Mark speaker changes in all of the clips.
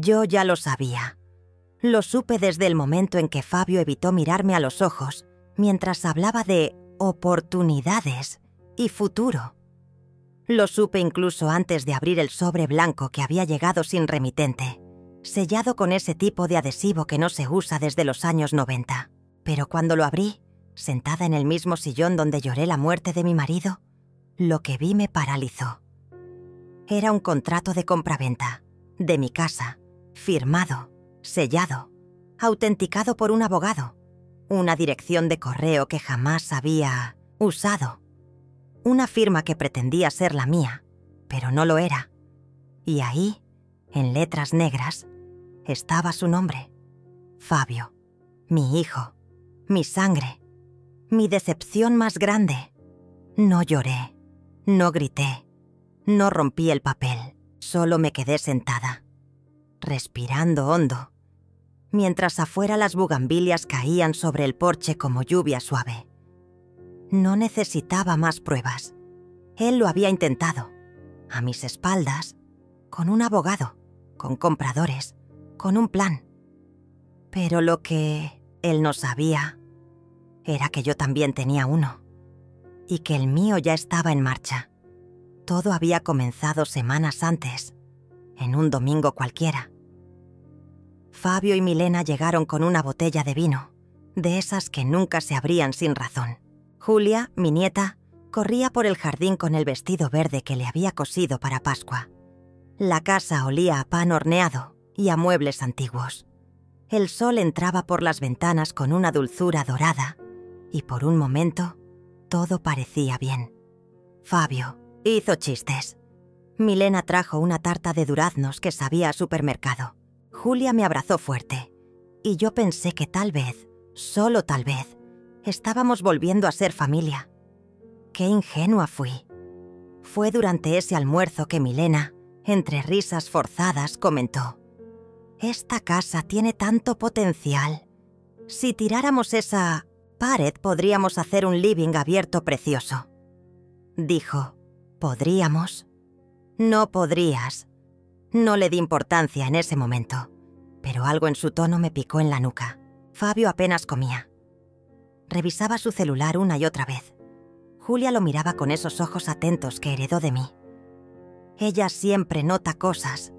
Speaker 1: Yo ya lo sabía. Lo supe desde el momento en que Fabio evitó mirarme a los ojos mientras hablaba de oportunidades y futuro. Lo supe incluso antes de abrir el sobre blanco que había llegado sin remitente, sellado con ese tipo de adhesivo que no se usa desde los años 90. Pero cuando lo abrí, sentada en el mismo sillón donde lloré la muerte de mi marido, lo que vi me paralizó. Era un contrato de compraventa, de mi casa, firmado, sellado, autenticado por un abogado, una dirección de correo que jamás había usado, una firma que pretendía ser la mía, pero no lo era. Y ahí, en letras negras, estaba su nombre: Fabio, mi hijo, mi sangre, mi decepción más grande. No lloré, no grité, no rompí el papel, solo me quedé sentada, respirando hondo, mientras afuera las bugambilias caían sobre el porche como lluvia suave. No necesitaba más pruebas. Él lo había intentado, a mis espaldas, con un abogado, con compradores, con un plan. Pero lo que él no sabía era que yo también tenía uno, y que el mío ya estaba en marcha. Todo había comenzado semanas antes, en un domingo cualquiera. Fabio y Milena llegaron con una botella de vino, de esas que nunca se abrían sin razón. Julia, mi nieta, corría por el jardín con el vestido verde que le había cosido para Pascua. La casa olía a pan horneado y a muebles antiguos. El sol entraba por las ventanas con una dulzura dorada y por un momento todo parecía bien. Fabio hizo chistes. Milena trajo una tarta de duraznos que sabía a supermercado. Julia me abrazó fuerte y yo pensé que tal vez, solo tal vez, estábamos volviendo a ser familia. Qué ingenua fui. Fue durante ese almuerzo que Milena, entre risas forzadas, comentó: «Esta casa tiene tanto potencial. Si tiráramos esa pared podríamos hacer un living abierto precioso». Dijo: «¿Podríamos?» No podrías. No le di importancia en ese momento, pero algo en su tono me picó en la nuca. Fabio apenas comía. Revisaba su celular una y otra vez. Julia lo miraba con esos ojos atentos que heredó de mí. Ella siempre nota cosas.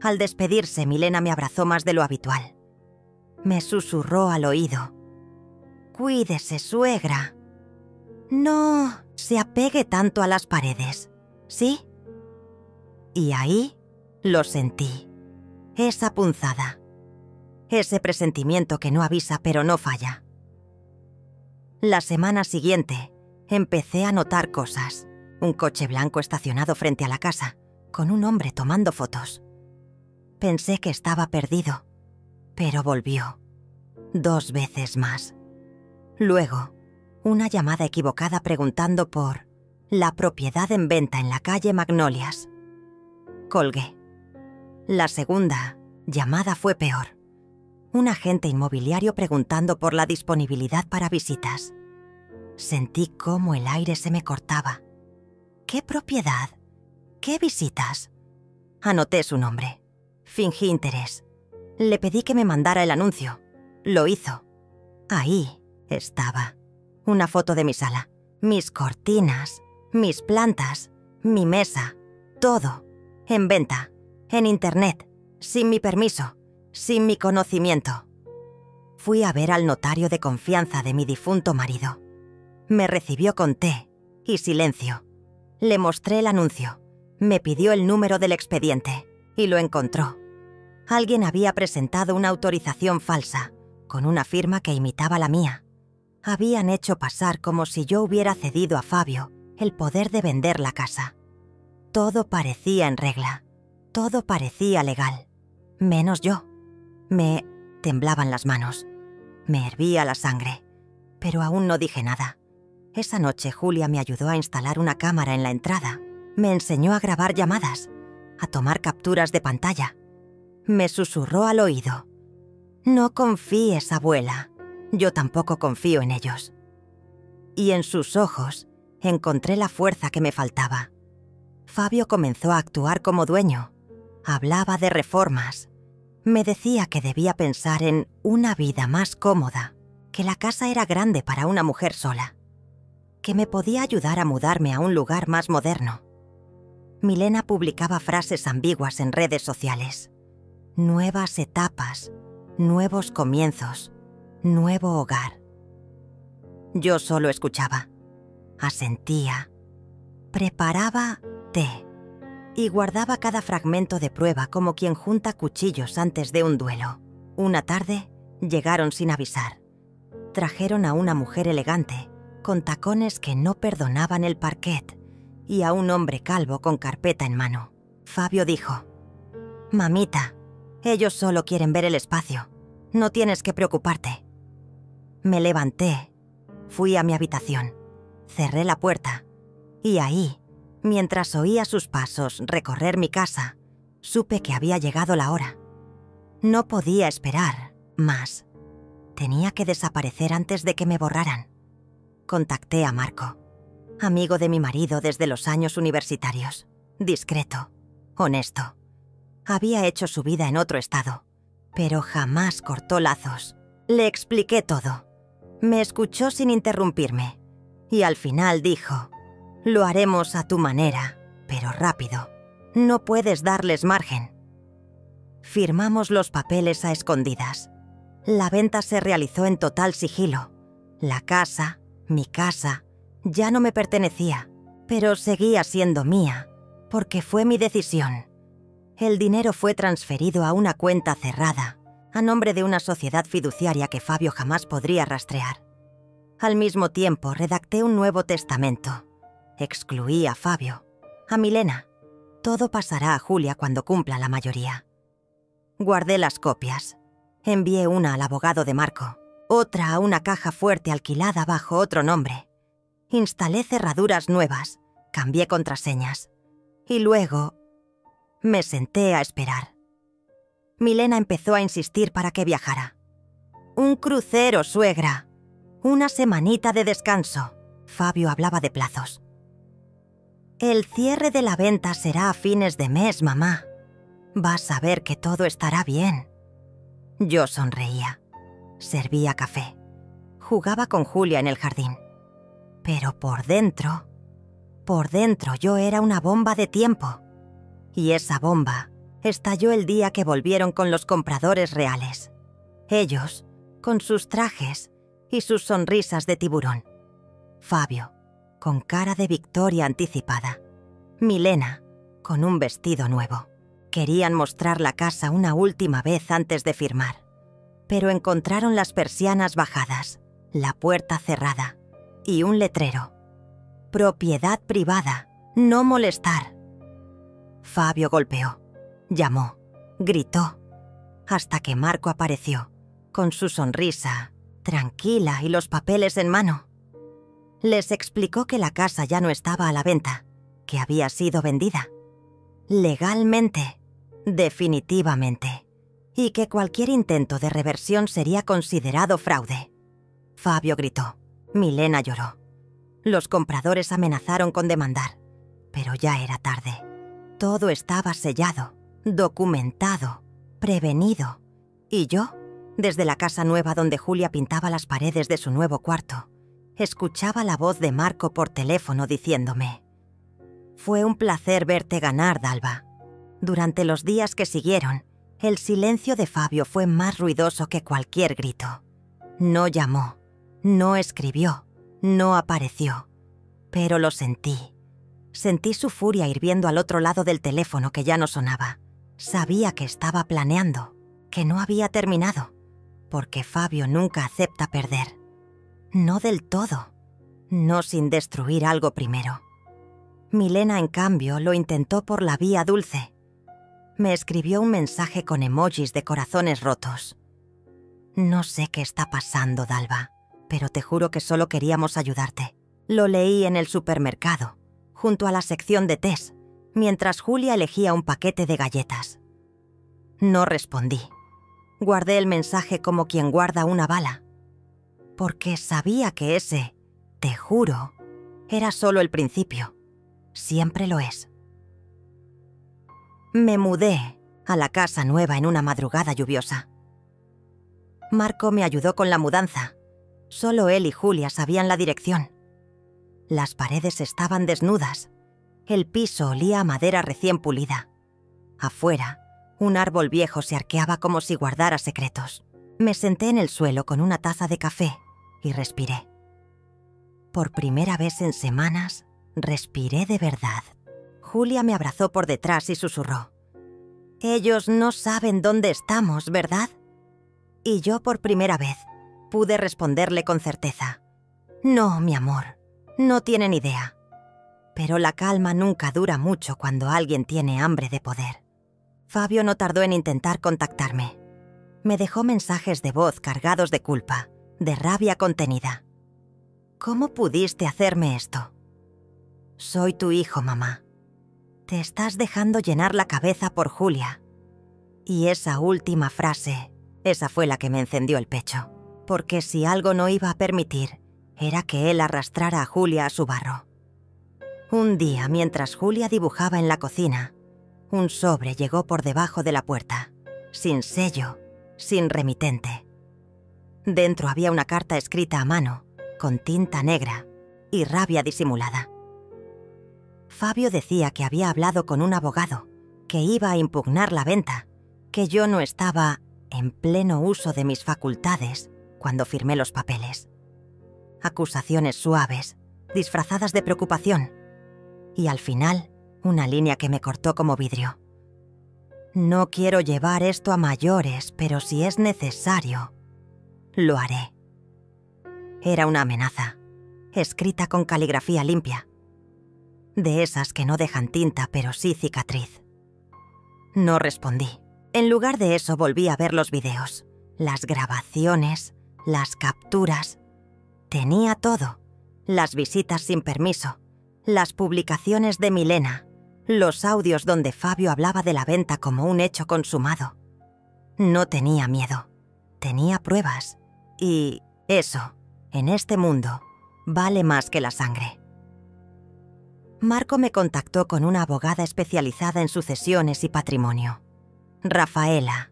Speaker 1: Al despedirse, Milena me abrazó más de lo habitual. Me susurró al oído: «Cuídese, suegra. No se apegue tanto a las paredes, ¿sí?» Y ahí lo sentí. Esa punzada. Ese presentimiento que no avisa pero no falla. La semana siguiente, empecé a notar cosas. Un coche blanco estacionado frente a la casa, con un hombre tomando fotos. Pensé que estaba perdido, pero volvió. 2 veces más. Luego, una llamada equivocada preguntando por la propiedad en venta en la calle Magnolias. Colgué. La segunda llamada fue peor. Un agente inmobiliario preguntando por la disponibilidad para visitas. Sentí cómo el aire se me cortaba. ¿Qué propiedad? ¿Qué visitas? Anoté su nombre. Fingí interés. Le pedí que me mandara el anuncio. Lo hizo. Ahí estaba. Una foto de mi sala. Mis cortinas. Mis plantas. Mi mesa. Todo. En venta. En internet. Sin mi permiso. Sin mi conocimiento. Fui a ver al notario de confianza de mi difunto marido. Me recibió con té y silencio. Le mostré el anuncio. Me pidió el número del expediente y lo encontró. Alguien había presentado una autorización falsa, con una firma que imitaba la mía. Habían hecho pasar como si yo hubiera cedido a Fabio el poder de vender la casa. Todo parecía en regla. Todo parecía legal. Menos yo. Me temblaban las manos. Me hervía la sangre. Pero aún no dije nada. Esa noche Julia me ayudó a instalar una cámara en la entrada. Me enseñó a grabar llamadas, a tomar capturas de pantalla. Me susurró al oído: «No confíes, abuela. Yo tampoco confío en ellos». Y en sus ojos encontré la fuerza que me faltaba. Fabio comenzó a actuar como dueño. Hablaba de reformas, Me decía que debía pensar en una vida más cómoda, que la casa era grande para una mujer sola, que me podía ayudar a mudarme a un lugar más moderno. Milena publicaba frases ambiguas en redes sociales. Nuevas etapas, nuevos comienzos, nuevo hogar. Yo solo escuchaba, asentía, preparaba té y guardaba cada fragmento de prueba como quien junta cuchillos antes de un duelo. Una tarde, llegaron sin avisar. Trajeron a una mujer elegante, con tacones que no perdonaban el parquet, y a un hombre calvo con carpeta en mano. Fabio dijo: «Mamita, ellos solo quieren ver el espacio. No tienes que preocuparte». Me levanté, fui a mi habitación, cerré la puerta, y ahí, mientras oía sus pasos recorrer mi casa, supe que había llegado la hora. No podía esperar más. Tenía que desaparecer antes de que me borraran. Contacté a Marco, amigo de mi marido desde los años universitarios. Discreto, honesto. Había hecho su vida en otro estado, pero jamás cortó lazos. Le expliqué todo. Me escuchó sin interrumpirme, y al final dijo: «Lo haremos a tu manera, pero rápido. No puedes darles margen». Firmamos los papeles a escondidas. La venta se realizó en total sigilo. La casa, mi casa, ya no me pertenecía, pero seguía siendo mía, porque fue mi decisión. El dinero fue transferido a una cuenta cerrada, a nombre de una sociedad fiduciaria que Fabio jamás podría rastrear. Al mismo tiempo, redacté un nuevo testamento. Excluí a Fabio, a Milena. Todo pasará a Julia cuando cumpla la mayoría. Guardé las copias. Envié una al abogado de Marco, otra a una caja fuerte alquilada bajo otro nombre. Instalé cerraduras nuevas, cambié contraseñas. Y luego me senté a esperar. Milena empezó a insistir para que viajara. «Un crucero, suegra. Una semanita de descanso». Fabio hablaba de plazos. «El cierre de la venta será a fines de mes, mamá. Vas a ver que todo estará bien». Yo sonreía. Servía café. Jugaba con Julia en el jardín. Pero por dentro yo era una bomba de tiempo. Y esa bomba estalló el día que volvieron con los compradores reales. Ellos, con sus trajes y sus sonrisas de tiburón. Fabio, con cara de victoria anticipada. Milena, con un vestido nuevo. Querían mostrar la casa una última vez antes de firmar. Pero encontraron las persianas bajadas, la puerta cerrada y un letrero: «Propiedad privada, no molestar». Fabio golpeó, llamó, gritó, hasta que Marco apareció, con su sonrisa, tranquila y los papeles en mano. Les explicó que la casa ya no estaba a la venta, que había sido vendida. Legalmente, definitivamente, y que cualquier intento de reversión sería considerado fraude. Fabio gritó. Milena lloró. Los compradores amenazaron con demandar, pero ya era tarde. Todo estaba sellado, documentado, prevenido. Y yo, desde la casa nueva donde Julia pintaba las paredes de su nuevo cuarto, escuchaba la voz de Marco por teléfono diciéndome: «Fue un placer verte ganar, Dalva». Durante los días que siguieron, el silencio de Fabio fue más ruidoso que cualquier grito. No llamó, no escribió, no apareció, pero lo sentí. Sentí su furia hirviendo al otro lado del teléfono que ya no sonaba. Sabía que estaba planeando, que no había terminado, porque Fabio nunca acepta perder. No del todo, no sin destruir algo primero. Milena, en cambio, lo intentó por la vía dulce. Me escribió un mensaje con emojis de corazones rotos. «No sé qué está pasando, Dalva, pero te juro que solo queríamos ayudarte». Lo leí en el supermercado, junto a la sección de tés, mientras Julia elegía un paquete de galletas. No respondí. Guardé el mensaje como quien guarda una bala, porque sabía que ese «te juro» era solo el principio. Siempre lo es. Me mudé a la casa nueva en una madrugada lluviosa. Marco me ayudó con la mudanza. Solo él y Julia sabían la dirección. Las paredes estaban desnudas. El piso olía a madera recién pulida. Afuera, un árbol viejo se arqueaba como si guardara secretos. Me senté en el suelo con una taza de café y respiré. Por primera vez en semanas, respiré de verdad. Julia me abrazó por detrás y susurró: «Ellos no saben dónde estamos, ¿verdad?». Y yo por primera vez pude responderle con certeza: «No, mi amor, no tienen idea». Pero la calma nunca dura mucho cuando alguien tiene hambre de poder. Fabio no tardó en intentar contactarme. Me dejó mensajes de voz cargados de culpa, de rabia contenida. «¿Cómo pudiste hacerme esto?». «Soy tu hijo, mamá. Te estás dejando llenar la cabeza por Julia». Y esa última frase, esa fue la que me encendió el pecho. Porque si algo no iba a permitir, era que él arrastrara a Julia a su barro. Un día, mientras Julia dibujaba en la cocina, un sobre llegó por debajo de la puerta, sin sello, sin remitente. Dentro había una carta escrita a mano, con tinta negra y rabia disimulada. Fabio decía que había hablado con un abogado, que iba a impugnar la venta, que yo no estaba en pleno uso de mis facultades cuando firmé los papeles. Acusaciones suaves, disfrazadas de preocupación, y al final, una línea que me cortó como vidrio. «No quiero llevar esto a mayores, pero si es necesario, lo haré». Era una amenaza, escrita con caligrafía limpia. De esas que no dejan tinta, pero sí cicatriz. No respondí. En lugar de eso volví a ver los videos, las grabaciones, las capturas. Tenía todo. Las visitas sin permiso, las publicaciones de Milena, los audios donde Fabio hablaba de la venta como un hecho consumado. No tenía miedo, tenía pruebas. Y eso, en este mundo, vale más que la sangre. Marco me contactó con una abogada especializada en sucesiones y patrimonio. Rafaela,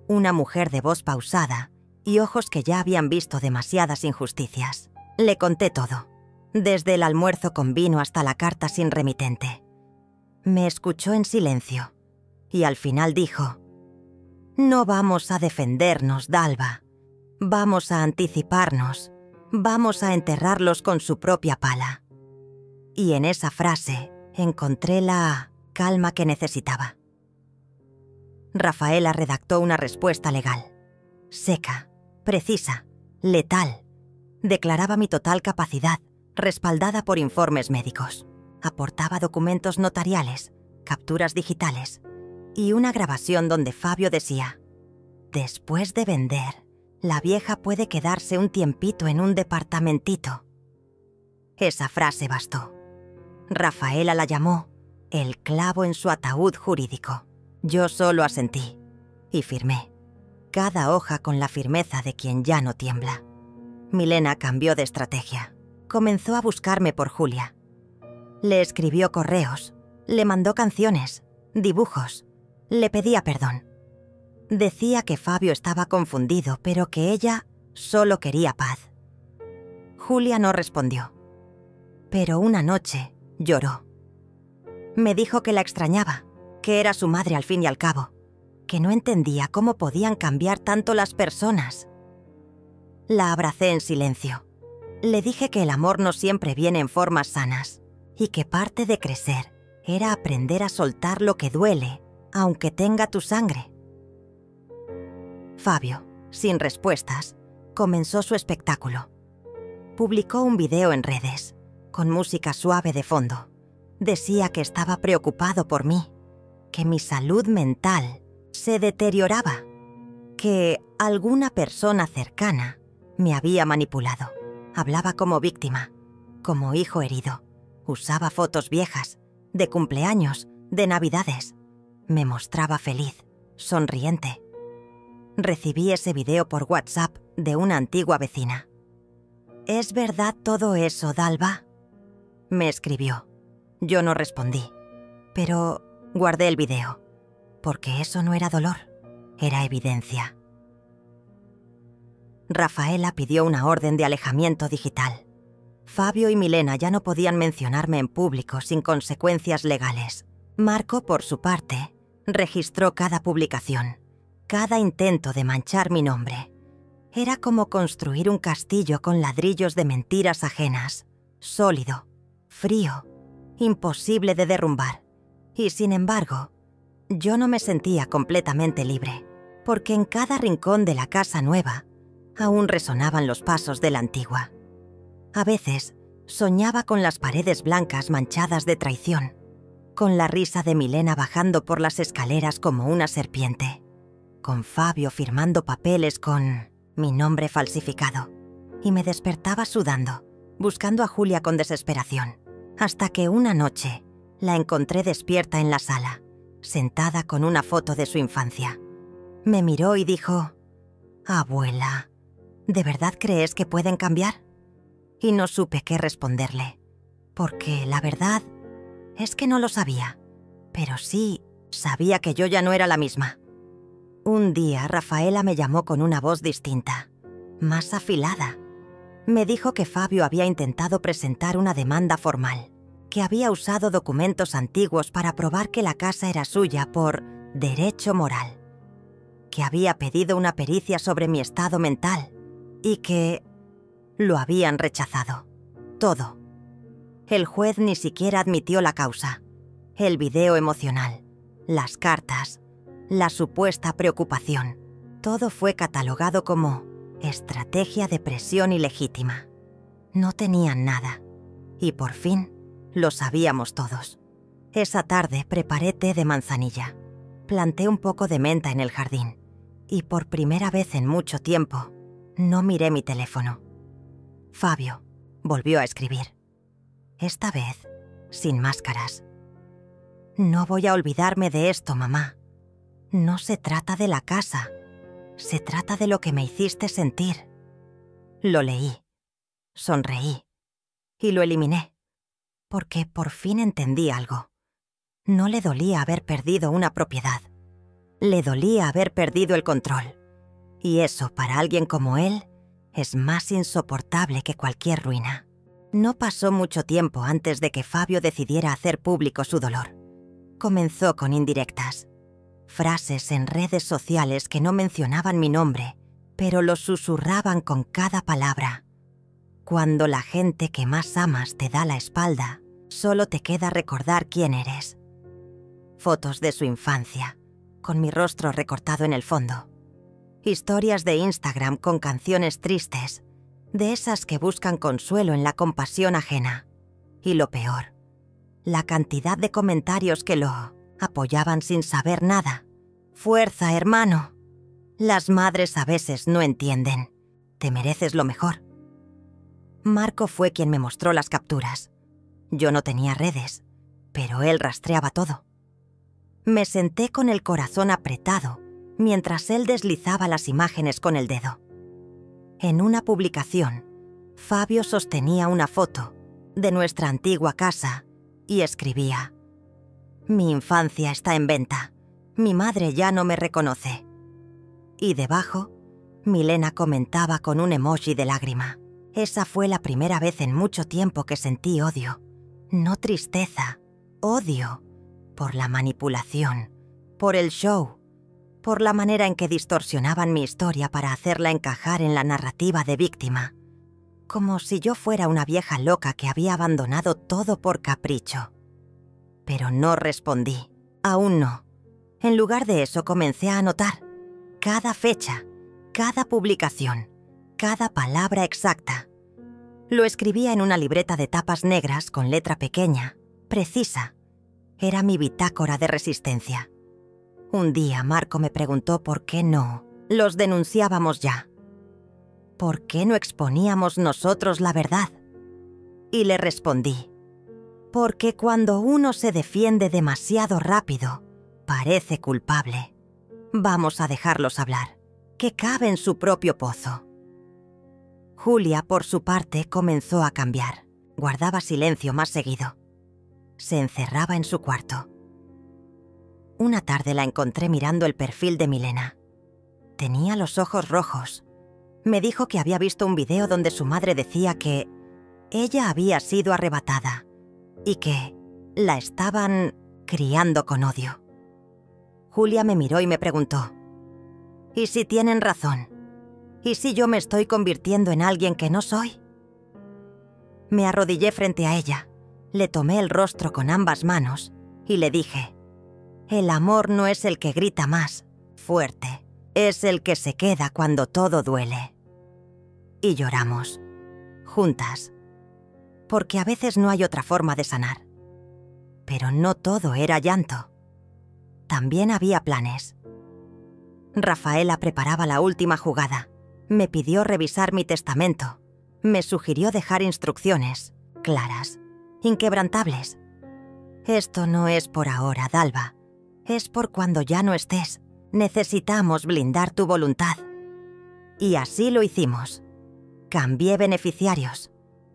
Speaker 1: una mujer de voz pausada y ojos que ya habían visto demasiadas injusticias. Le conté todo, desde el almuerzo con vino hasta la carta sin remitente. Me escuchó en silencio y al final dijo: «No vamos a defendernos, Dalva. Vamos a anticiparnos. Vamos a enterrarlos con su propia pala». Y en esa frase encontré la calma que necesitaba. Rafaela redactó una respuesta legal. Seca, precisa, letal. Declaraba mi total capacidad, respaldada por informes médicos. Aportaba documentos notariales, capturas digitales y una grabación donde Fabio decía: «Después de vender, la vieja puede quedarse un tiempito en un departamentito». Esa frase bastó. Rafaela la llamó el clavo en su ataúd jurídico. Yo solo asentí y firmé, cada hoja con la firmeza de quien ya no tiembla. Milena cambió de estrategia. Comenzó a buscarme por Julia. Le escribió correos, le mandó canciones, dibujos, le pedía perdón. Decía que Fabio estaba confundido, pero que ella solo quería paz. Julia no respondió, pero una noche lloró. Me dijo que la extrañaba, que era su madre al fin y al cabo, que no entendía cómo podían cambiar tanto las personas. La abracé en silencio. Le dije que el amor no siempre viene en formas sanas y que parte de crecer era aprender a soltar lo que duele, aunque tenga tu sangre. Fabio, sin respuestas, comenzó su espectáculo. Publicó un video en redes, con música suave de fondo. Decía que estaba preocupado por mí, que mi salud mental se deterioraba, que alguna persona cercana me había manipulado. Hablaba como víctima, como hijo herido. Usaba fotos viejas, de cumpleaños, de navidades. Me mostraba feliz, sonriente. Recibí ese video por WhatsApp de una antigua vecina. «¿Es verdad todo eso, Dalva?», me escribió. Yo no respondí, pero guardé el video. porque eso no era dolor, era evidencia. Rafaela pidió una orden de alejamiento digital. Fabio y Milena ya no podían mencionarme en público sin consecuencias legales. Marco, por su parte, registró cada publicación, cada intento de manchar mi nombre. Era como construir un castillo con ladrillos de mentiras ajenas, sólido, frío, imposible de derrumbar. Y sin embargo, yo no me sentía completamente libre, porque en cada rincón de la casa nueva aún resonaban los pasos de la antigua. A veces soñaba con las paredes blancas manchadas de traición, con la risa de Milena bajando por las escaleras como una serpiente, con Fabio firmando papeles con mi nombre falsificado, y me despertaba sudando, buscando a Julia con desesperación, hasta que una noche la encontré despierta en la sala, sentada con una foto de su infancia. Me miró y dijo: «Abuela, ¿de verdad crees que pueden cambiar?» Y no supe qué responderle, porque la verdad es que no lo sabía, pero sí sabía que yo ya no era la misma. Un día Rafaela me llamó con una voz distinta, más afilada. Me dijo que Fabio había intentado presentar una demanda formal, que había usado documentos antiguos para probar que la casa era suya por derecho moral, que había pedido una pericia sobre mi estado mental y que lo habían rechazado. Todo. El juez ni siquiera admitió la causa. El video emocional, las cartas, la supuesta preocupación. Todo fue catalogado como estrategia de presión ilegítima. No tenían nada. Y por fin lo sabíamos todos. Esa tarde preparé té de manzanilla. Planté un poco de menta en el jardín. Y por primera vez en mucho tiempo, no miré mi teléfono. Fabio volvió a escribir. Esta vez, sin máscaras. «No voy a olvidarme de esto, mamá. No se trata de la casa. Se trata de lo que me hiciste sentir». Lo leí. Sonreí. Y lo eliminé. Porque por fin entendí algo. No le dolía haber perdido una propiedad. Le dolía haber perdido el control. Y eso, para alguien como él, es más insoportable que cualquier ruina. No pasó mucho tiempo antes de que Fabio decidiera hacer público su dolor. Comenzó con indirectas. Frases en redes sociales que no mencionaban mi nombre, pero lo susurraban con cada palabra. Cuando la gente que más amas te da la espalda, solo te queda recordar quién eres. Fotos de su infancia, con mi rostro recortado en el fondo. Historias de Instagram con canciones tristes, de esas que buscan consuelo en la compasión ajena. Y lo peor, la cantidad de comentarios que lo apoyaban sin saber nada. «Fuerza, hermano. Las madres a veces no entienden. Te mereces lo mejor». Marco fue quien me mostró las capturas. Yo no tenía redes, pero él rastreaba todo. Me senté con el corazón apretado mientras él deslizaba las imágenes con el dedo. En una publicación, Fabio sostenía una foto de nuestra antigua casa y escribía: «Mi infancia está en venta. Mi madre ya no me reconoce». Y debajo, Milena comentaba con un emoji de lágrima. Esa fue la primera vez en mucho tiempo que sentí odio. No tristeza, odio. Por la manipulación, por el show, por la manera en que distorsionaban mi historia para hacerla encajar en la narrativa de víctima. Como si yo fuera una vieja loca que había abandonado todo por capricho. Pero no respondí. Aún no. En lugar de eso comencé a anotar cada fecha, cada publicación, cada palabra exacta. Lo escribía en una libreta de tapas negras con letra pequeña, precisa. Era mi bitácora de resistencia. Un día Marco me preguntó por qué no los denunciábamos ya. ¿Por qué no exponíamos nosotros la verdad? Y le respondí: porque cuando uno se defiende demasiado rápido, parece culpable. Vamos a dejarlos hablar, que cabe en su propio pozo. Julia, por su parte, comenzó a cambiar. Guardaba silencio más seguido. Se encerraba en su cuarto. Una tarde la encontré mirando el perfil de Milena. Tenía los ojos rojos. Me dijo que había visto un video donde su madre decía que ella había sido arrebatada y que la estaban criando con odio. Julia me miró y me preguntó: ¿y si tienen razón? ¿Y si yo me estoy convirtiendo en alguien que no soy? Me arrodillé frente a ella, le tomé el rostro con ambas manos y le dije: el amor no es el que grita más fuerte, es el que se queda cuando todo duele. Y lloramos, juntas, porque a veces no hay otra forma de sanar. Pero no todo era llanto. También había planes. Rafaela preparaba la última jugada. Me pidió revisar mi testamento. Me sugirió dejar instrucciones claras, inquebrantables. Esto no es por ahora, Dalva. Es por cuando ya no estés. Necesitamos blindar tu voluntad. Y así lo hicimos. Cambié beneficiarios.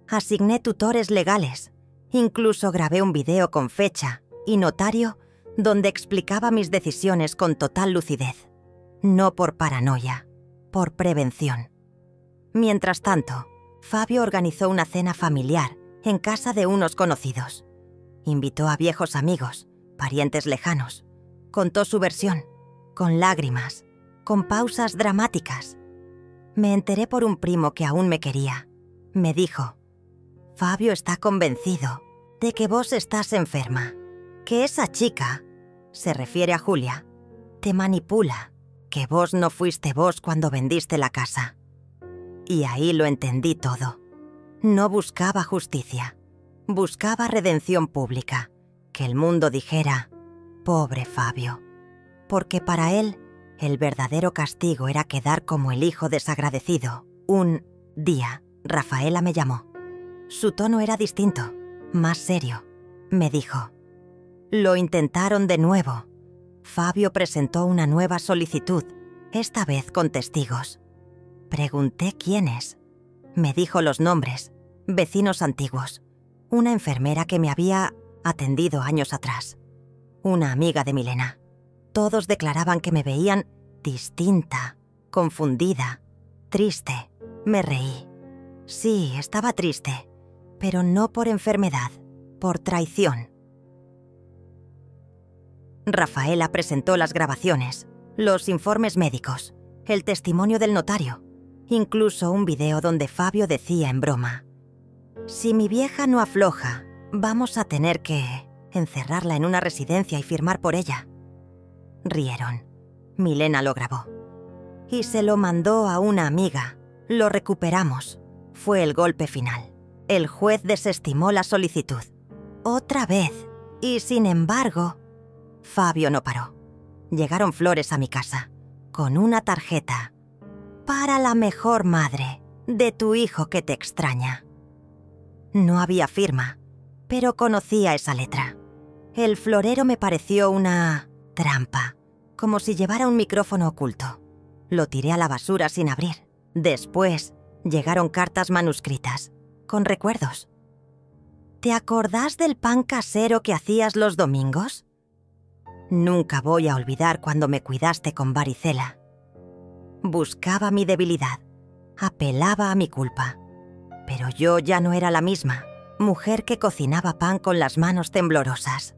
Speaker 1: Asigné tutores legales. Incluso grabé un video con fecha y notario donde explicaba mis decisiones con total lucidez. No por paranoia, por prevención. Mientras tanto, Fabio organizó una cena familiar en casa de unos conocidos. Invitó a viejos amigos, parientes lejanos. Contó su versión, con lágrimas, con pausas dramáticas. Me enteré por un primo que aún me quería. Me dijo: Fabio está convencido de que vos estás enferma, que esa chica, se refiere a Julia, te manipula, que vos no fuiste vos cuando vendiste la casa. Y ahí lo entendí todo. No buscaba justicia, buscaba redención pública, que el mundo dijera: pobre Fabio, porque para él el verdadero castigo era quedar como el hijo desagradecido. Un día, Rafaela me llamó. Su tono era distinto, más serio. Me dijo: lo intentaron de nuevo. Fabio presentó una nueva solicitud, esta vez con testigos. Pregunté quiénes. Me dijo los nombres, vecinos antiguos, una enfermera que me había atendido años atrás, una amiga de Milena. Todos declaraban que me veían distinta, confundida, triste. Me reí. Sí, estaba triste, pero no por enfermedad, por traición. Rafaela presentó las grabaciones, los informes médicos, el testimonio del notario, incluso un video donde Fabio decía en broma: si mi vieja no afloja, vamos a tener que encerrarla en una residencia y firmar por ella. Rieron. Milena lo grabó. Y se lo mandó a una amiga. Lo recuperamos. Fue el golpe final. El juez desestimó la solicitud. Otra vez. Y sin embargo, Fabio no paró. Llegaron flores a mi casa, con una tarjeta: para la mejor madre de tu hijo que te extraña. No había firma, pero conocía esa letra. El florero me pareció una trampa, como si llevara un micrófono oculto. Lo tiré a la basura sin abrir. Después llegaron cartas manuscritas, con recuerdos. ¿Te acordás del pan casero que hacías los domingos? Nunca voy a olvidar cuando me cuidaste con varicela. Buscaba mi debilidad, apelaba a mi culpa. Pero yo ya no era la misma, mujer que cocinaba pan con las manos temblorosas.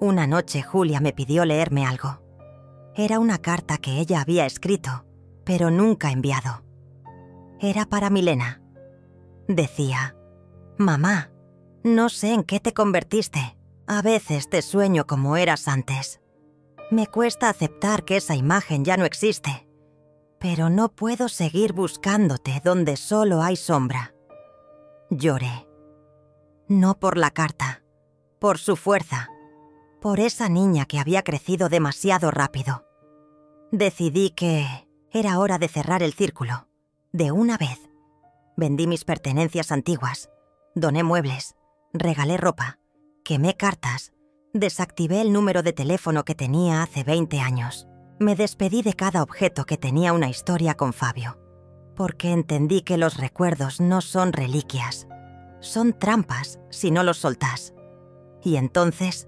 Speaker 1: Una noche Julia me pidió leerme algo. Era una carta que ella había escrito, pero nunca enviado. Era para Milena. Decía: mamá, no sé en qué te convertiste. A veces te sueño como eras antes. Me cuesta aceptar que esa imagen ya no existe, pero no puedo seguir buscándote donde solo hay sombra. Lloré. No por la carta, por su fuerza, por esa niña que había crecido demasiado rápido. Decidí que era hora de cerrar el círculo, de una vez. Vendí mis pertenencias antiguas, doné muebles, regalé ropa, quemé cartas, desactivé el número de teléfono que tenía hace 20 años. Me despedí de cada objeto que tenía una historia con Fabio, porque entendí que los recuerdos no son reliquias, son trampas si no los soltás. Y entonces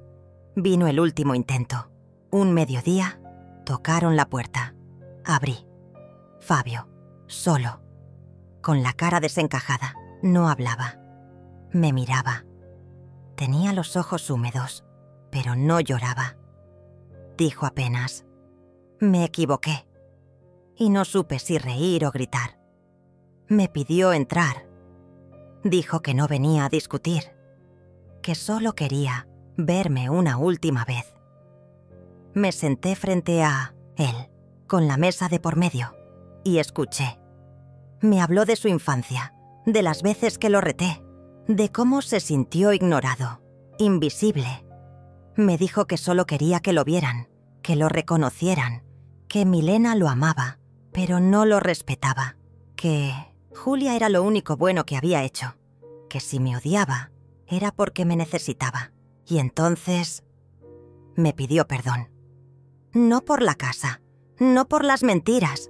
Speaker 1: Vino el último intento. Un mediodía, tocaron la puerta. Abrí. Fabio, solo, con la cara desencajada. No hablaba. Me miraba. Tenía los ojos húmedos, pero no lloraba. Dijo apenas: «Me equivoqué». Y no supe si reír o gritar. Me pidió entrar. Dijo que no venía a discutir, que solo quería verme una última vez. Me senté frente a él, con la mesa de por medio, y escuché. Me habló de su infancia, de las veces que lo reté, de cómo se sintió ignorado, invisible. Me dijo que solo quería que lo vieran, que lo reconocieran, que Milena lo amaba, pero no lo respetaba, que Julia era lo único bueno que había hecho, que si me odiaba era porque me necesitaba. Y entonces me pidió perdón. No por la casa, no por las mentiras,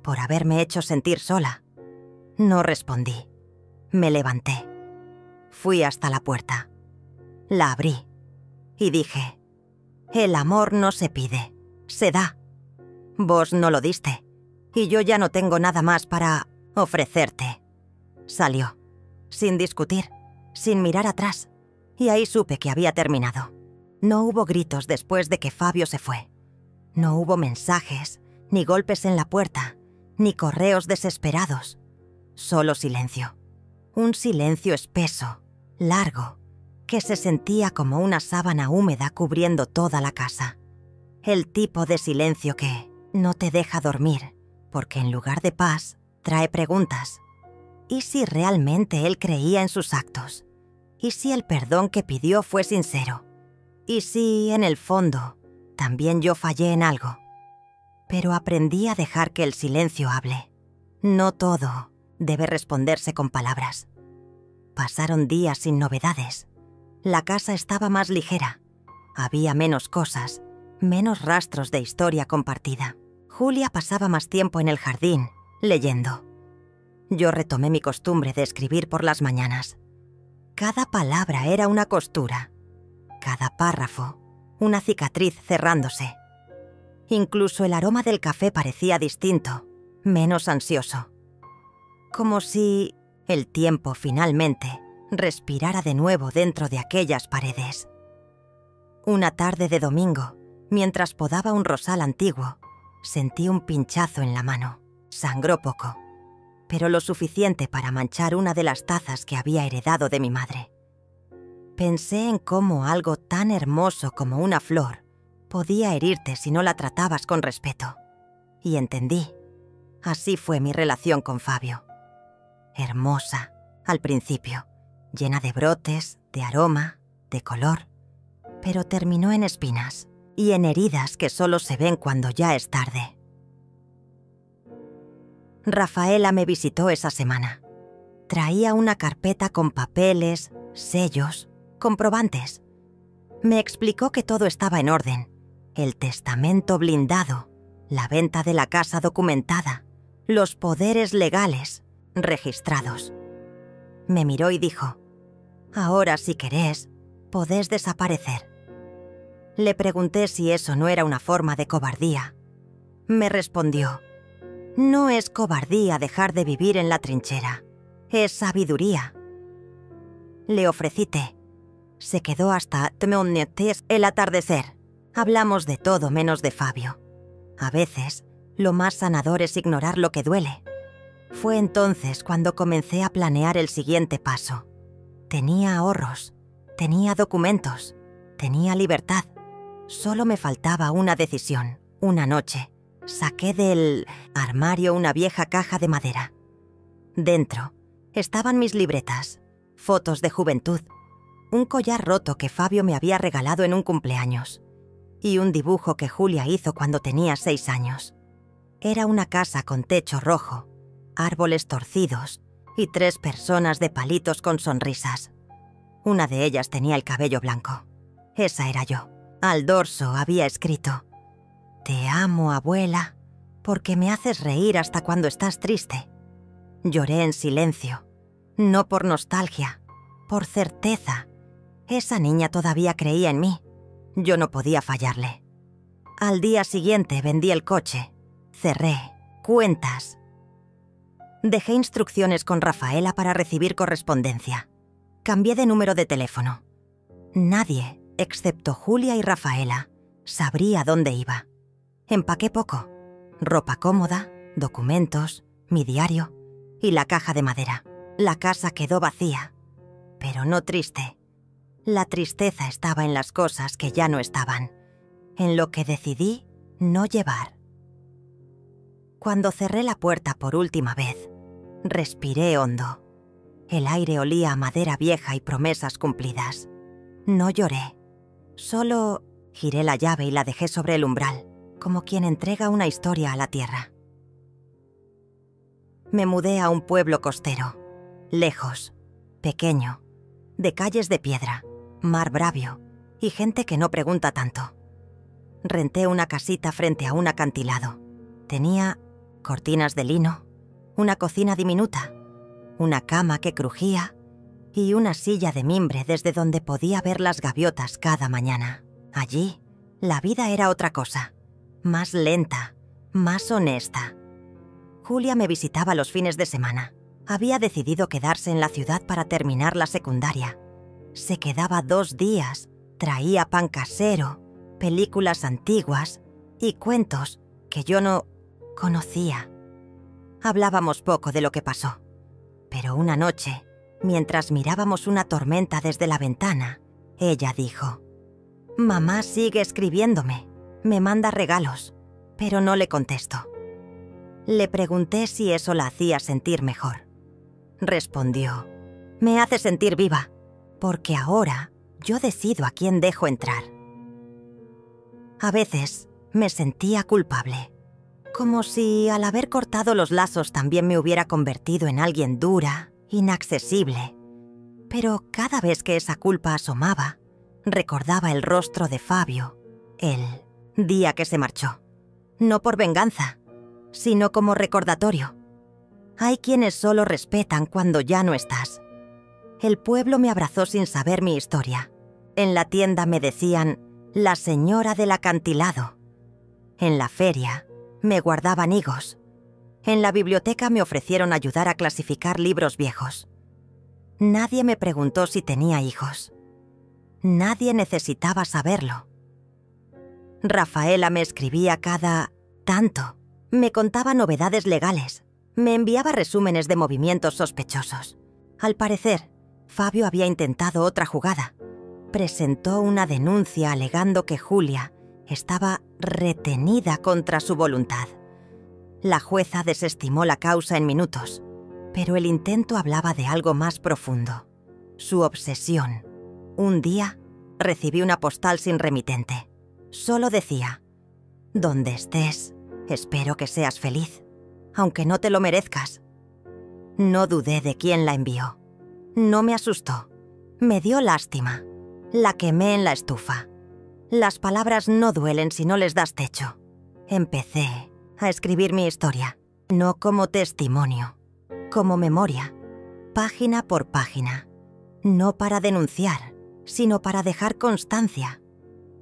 Speaker 1: por haberme hecho sentir sola. No respondí. Me levanté. Fui hasta la puerta. La abrí y dije: «El amor no se pide, se da. Vos no lo diste, y yo ya no tengo nada más para ofrecerte». Salió, sin discutir, sin mirar atrás, y ahí supe que había terminado. No hubo gritos después de que Fabio se fue. No hubo mensajes, ni golpes en la puerta, ni correos desesperados. Solo silencio. Un silencio espeso, largo, que se sentía como una sábana húmeda cubriendo toda la casa. El tipo de silencio que no te deja dormir, porque en lugar de paz, trae preguntas. ¿Y si realmente él creía en sus actos? ¿Y si el perdón que pidió fue sincero? ¿Y si, en el fondo, también yo fallé en algo? Pero aprendí a dejar que el silencio hable. No todo debe responderse con palabras. Pasaron días sin novedades. La casa estaba más ligera. Había menos cosas, menos rastros de historia compartida. Julia pasaba más tiempo en el jardín, leyendo. Yo retomé mi costumbre de escribir por las mañanas. Cada palabra era una costura. Cada párrafo, una cicatriz cerrándose. Incluso el aroma del café parecía distinto, menos ansioso. Como si el tiempo finalmente respirara de nuevo dentro de aquellas paredes. Una tarde de domingo, mientras podaba un rosal antiguo, sentí un pinchazo en la mano. Sangró poco, pero lo suficiente para manchar una de las tazas que había heredado de mi madre. Pensé en cómo algo tan hermoso como una flor podía herirte si no la tratabas con respeto. Y entendí. Así fue mi relación con Fabio. Hermosa, al principio, llena de brotes, de aroma, de color, pero terminó en espinas y en heridas que solo se ven cuando ya es tarde. Rafaela me visitó esa semana. Traía una carpeta con papeles, sellos, comprobantes. Me explicó que todo estaba en orden. El testamento blindado, la venta de la casa documentada, los poderes legales registrados. Me miró y dijo: «Ahora, si querés, podés desaparecer». Le pregunté si eso no era una forma de cobardía. Me respondió: «No es cobardía dejar de vivir en la trinchera, es sabiduría». Le ofrecí té. Se quedó hasta el atardecer. Hablamos de todo menos de Fabio. A veces, lo más sanador es ignorar lo que duele. Fue entonces cuando comencé a planear el siguiente paso. Tenía ahorros, tenía documentos, tenía libertad. Solo me faltaba una decisión. Una noche, saqué del armario una vieja caja de madera. Dentro estaban mis libretas, fotos de juventud, un collar roto que Fabio me había regalado en un cumpleaños y un dibujo que Julia hizo cuando tenía 6 años. Era una casa con techo rojo, árboles torcidos y 3 personas de palitos con sonrisas. Una de ellas tenía el cabello blanco. Esa era yo. Al dorso había escrito: «Te amo, abuela, porque me haces reír hasta cuando estás triste». Lloré en silencio, no por nostalgia, por certeza. Esa niña todavía creía en mí. Yo no podía fallarle. Al día siguiente vendí el coche, cerré cuentas. Dejé instrucciones con Rafaela para recibir correspondencia. Cambié de número de teléfono. Nadie, excepto Julia y Rafaela, sabría dónde iba. Empaqué poco. Ropa cómoda, documentos, mi diario y la caja de madera. La casa quedó vacía, pero no triste. La tristeza estaba en las cosas que ya no estaban, en lo que decidí no llevar. Cuando cerré la puerta por última vez, respiré hondo. El aire olía a madera vieja y promesas cumplidas. No lloré, solo giré la llave y la dejé sobre el umbral, como quien entrega una historia a la tierra. Me mudé a un pueblo costero, lejos, pequeño, de calles de piedra, mar bravio y gente que no pregunta tanto. Renté una casita frente a un acantilado. Tenía cortinas de lino, una cocina diminuta, una cama que crujía y una silla de mimbre desde donde podía ver las gaviotas cada mañana. Allí, la vida era otra cosa, más lenta, más honesta. Julia me visitaba los fines de semana. Había decidido quedarse en la ciudad para terminar la secundaria. Se quedaba 2 días, traía pan casero, películas antiguas y cuentos que yo no conocía. Hablábamos poco de lo que pasó, pero una noche, mientras mirábamos una tormenta desde la ventana, ella dijo: «Mamá sigue escribiéndome, me manda regalos, pero no le contesto». Le pregunté si eso la hacía sentir mejor. Respondió: «Me hace sentir viva, porque ahora yo decido a quién dejo entrar». A veces me sentía culpable, como si al haber cortado los lazos también me hubiera convertido en alguien dura, inaccesible. Pero cada vez que esa culpa asomaba, recordaba el rostro de Fabio, el día que se marchó. No por venganza, sino como recordatorio. Hay quienes solo respetan cuando ya no estás. El pueblo me abrazó sin saber mi historia. En la tienda me decían «la señora del acantilado». En la feria me guardaban higos. En la biblioteca me ofrecieron ayudar a clasificar libros viejos. Nadie me preguntó si tenía hijos. Nadie necesitaba saberlo. Rafaela me escribía cada tanto. Me contaba novedades legales. Me enviaba resúmenes de movimientos sospechosos. Al parecer, Fabio había intentado otra jugada. Presentó una denuncia alegando que Julia estaba retenida contra su voluntad. La jueza desestimó la causa en minutos, pero el intento hablaba de algo más profundo. Su obsesión. Un día, recibí una postal sin remitente. Solo decía: «Donde estés, espero que seas feliz, aunque no te lo merezcas». No dudé de quién la envió. No me asustó. Me dio lástima. La quemé en la estufa. Las palabras no duelen si no les das techo. Empecé a escribir mi historia, no como testimonio, como memoria, página por página. No para denunciar, sino para dejar constancia.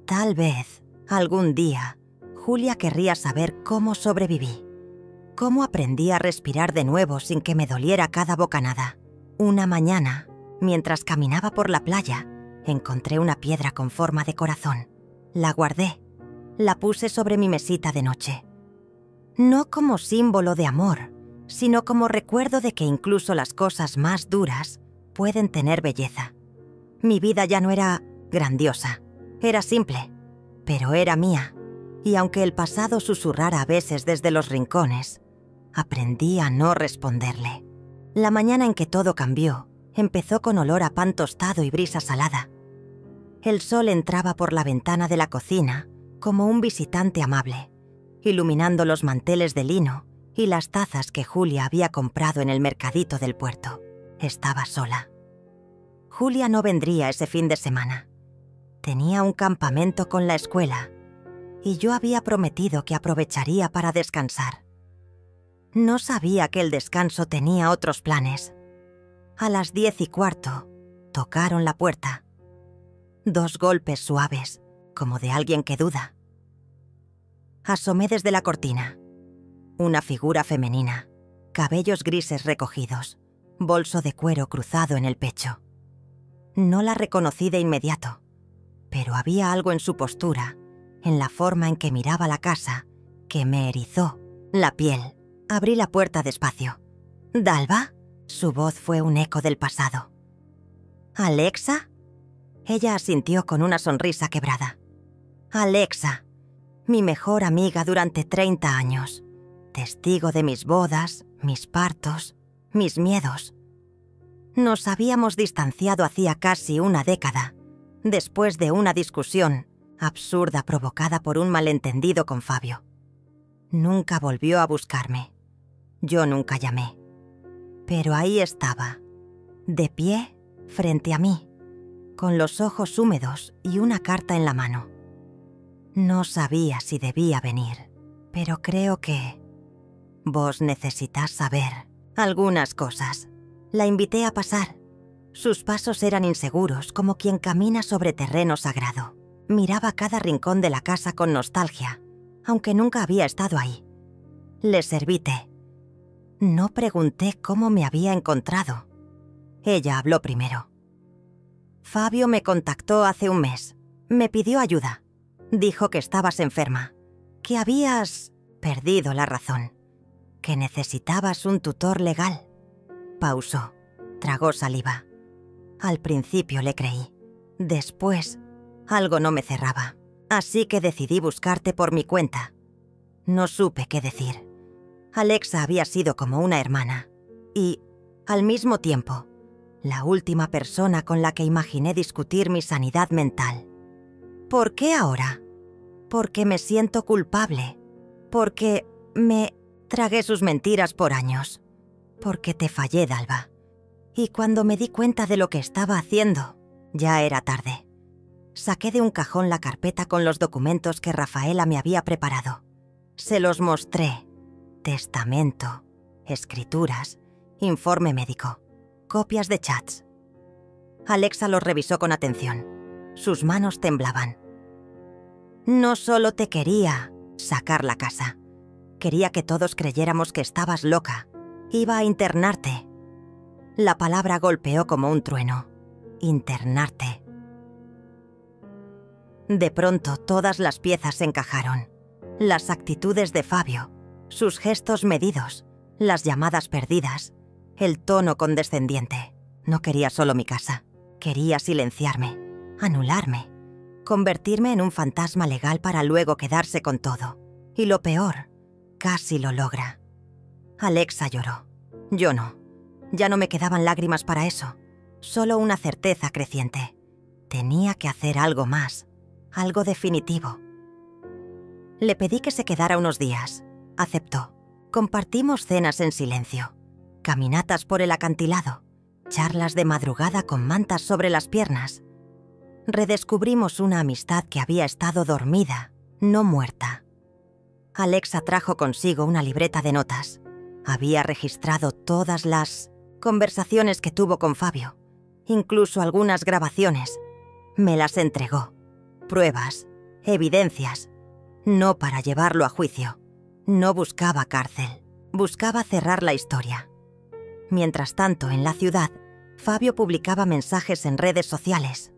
Speaker 1: Tal vez, algún día, Julia querría saber cómo sobreviví, cómo aprendí a respirar de nuevo sin que me doliera cada bocanada. Una mañana, mientras caminaba por la playa, encontré una piedra con forma de corazón. La guardé, la puse sobre mi mesita de noche. No como símbolo de amor, sino como recuerdo de que incluso las cosas más duras pueden tener belleza. Mi vida ya no era grandiosa, era simple, pero era mía. Y aunque el pasado susurrara a veces desde los rincones, aprendí a no responderle. La mañana en que todo cambió, empezó con olor a pan tostado y brisa salada. El sol entraba por la ventana de la cocina como un visitante amable, iluminando los manteles de lino y las tazas que Julia había comprado en el mercadito del puerto. Estaba sola. Julia no vendría ese fin de semana. Tenía un campamento con la escuela y yo había prometido que aprovecharía para descansar. No sabía que el descanso tenía otros planes. A las 10:15 tocaron la puerta. 2 golpes suaves, como de alguien que duda. Asomé desde la cortina. Una figura femenina, cabellos grises recogidos, bolso de cuero cruzado en el pecho. No la reconocí de inmediato, pero había algo en su postura, en la forma en que miraba la casa, que me erizó la piel. Abrí la puerta despacio. ¿Dalva? Su voz fue un eco del pasado. ¿Alexa? Ella asintió con una sonrisa quebrada. Alexa, mi mejor amiga durante 30 años. Testigo de mis bodas, mis partos, mis miedos. Nos habíamos distanciado hacía casi una década, después de una discusión absurda provocada por un malentendido con Fabio. Nunca volvió a buscarme. Yo nunca llamé. Pero ahí estaba, de pie frente a mí, con los ojos húmedos y una carta en la mano. No sabía si debía venir, pero creo que... Vos necesitas saber algunas cosas. La invité a pasar. Sus pasos eran inseguros, como quien camina sobre terreno sagrado. Miraba cada rincón de la casa con nostalgia, aunque nunca había estado ahí. Le serví té. No pregunté cómo me había encontrado. Ella habló primero. Fabio me contactó hace un mes. Me pidió ayuda. Dijo que estabas enferma, que habías perdido la razón, que necesitabas un tutor legal. Pausó, tragó saliva. Al principio le creí. Después, algo no me cerraba, así que decidí buscarte por mi cuenta. No supe qué decir. Alexa había sido como una hermana y, al mismo tiempo, la última persona con la que imaginé discutir mi sanidad mental. ¿Por qué ahora? Porque me siento culpable. Porque me tragué sus mentiras por años. Porque te fallé, Dalva. Y cuando me di cuenta de lo que estaba haciendo, ya era tarde. Saqué de un cajón la carpeta con los documentos que Rafaela me había preparado. Se los mostré. Testamento, escrituras, informe médico, copias de chats. Alexa los revisó con atención. Sus manos temblaban. No solo te quería sacar la casa. Quería que todos creyéramos que estabas loca. Iba a internarte. La palabra golpeó como un trueno. Internarte. De pronto todas las piezas encajaron. Las actitudes de Fabio, sus gestos medidos, las llamadas perdidas, el tono condescendiente. No quería solo mi casa. Quería silenciarme, anularme, convertirme en un fantasma legal para luego quedarse con todo. Y lo peor, casi lo logra. Alexa lloró. Yo no. Ya no me quedaban lágrimas para eso. Solo una certeza creciente. Tenía que hacer algo más. Algo definitivo. Le pedí que se quedara unos días. Aceptó. Compartimos cenas en silencio. Caminatas por el acantilado. Charlas de madrugada con mantas sobre las piernas. Redescubrimos una amistad que había estado dormida, no muerta. Alexa trajo consigo una libreta de notas. Había registrado todas las conversaciones que tuvo con Fabio, incluso algunas grabaciones. Me las entregó. Pruebas, evidencias. No para llevarlo a juicio. No buscaba cárcel. Buscaba cerrar la historia. Mientras tanto, en la ciudad, Fabio publicaba mensajes en redes sociales.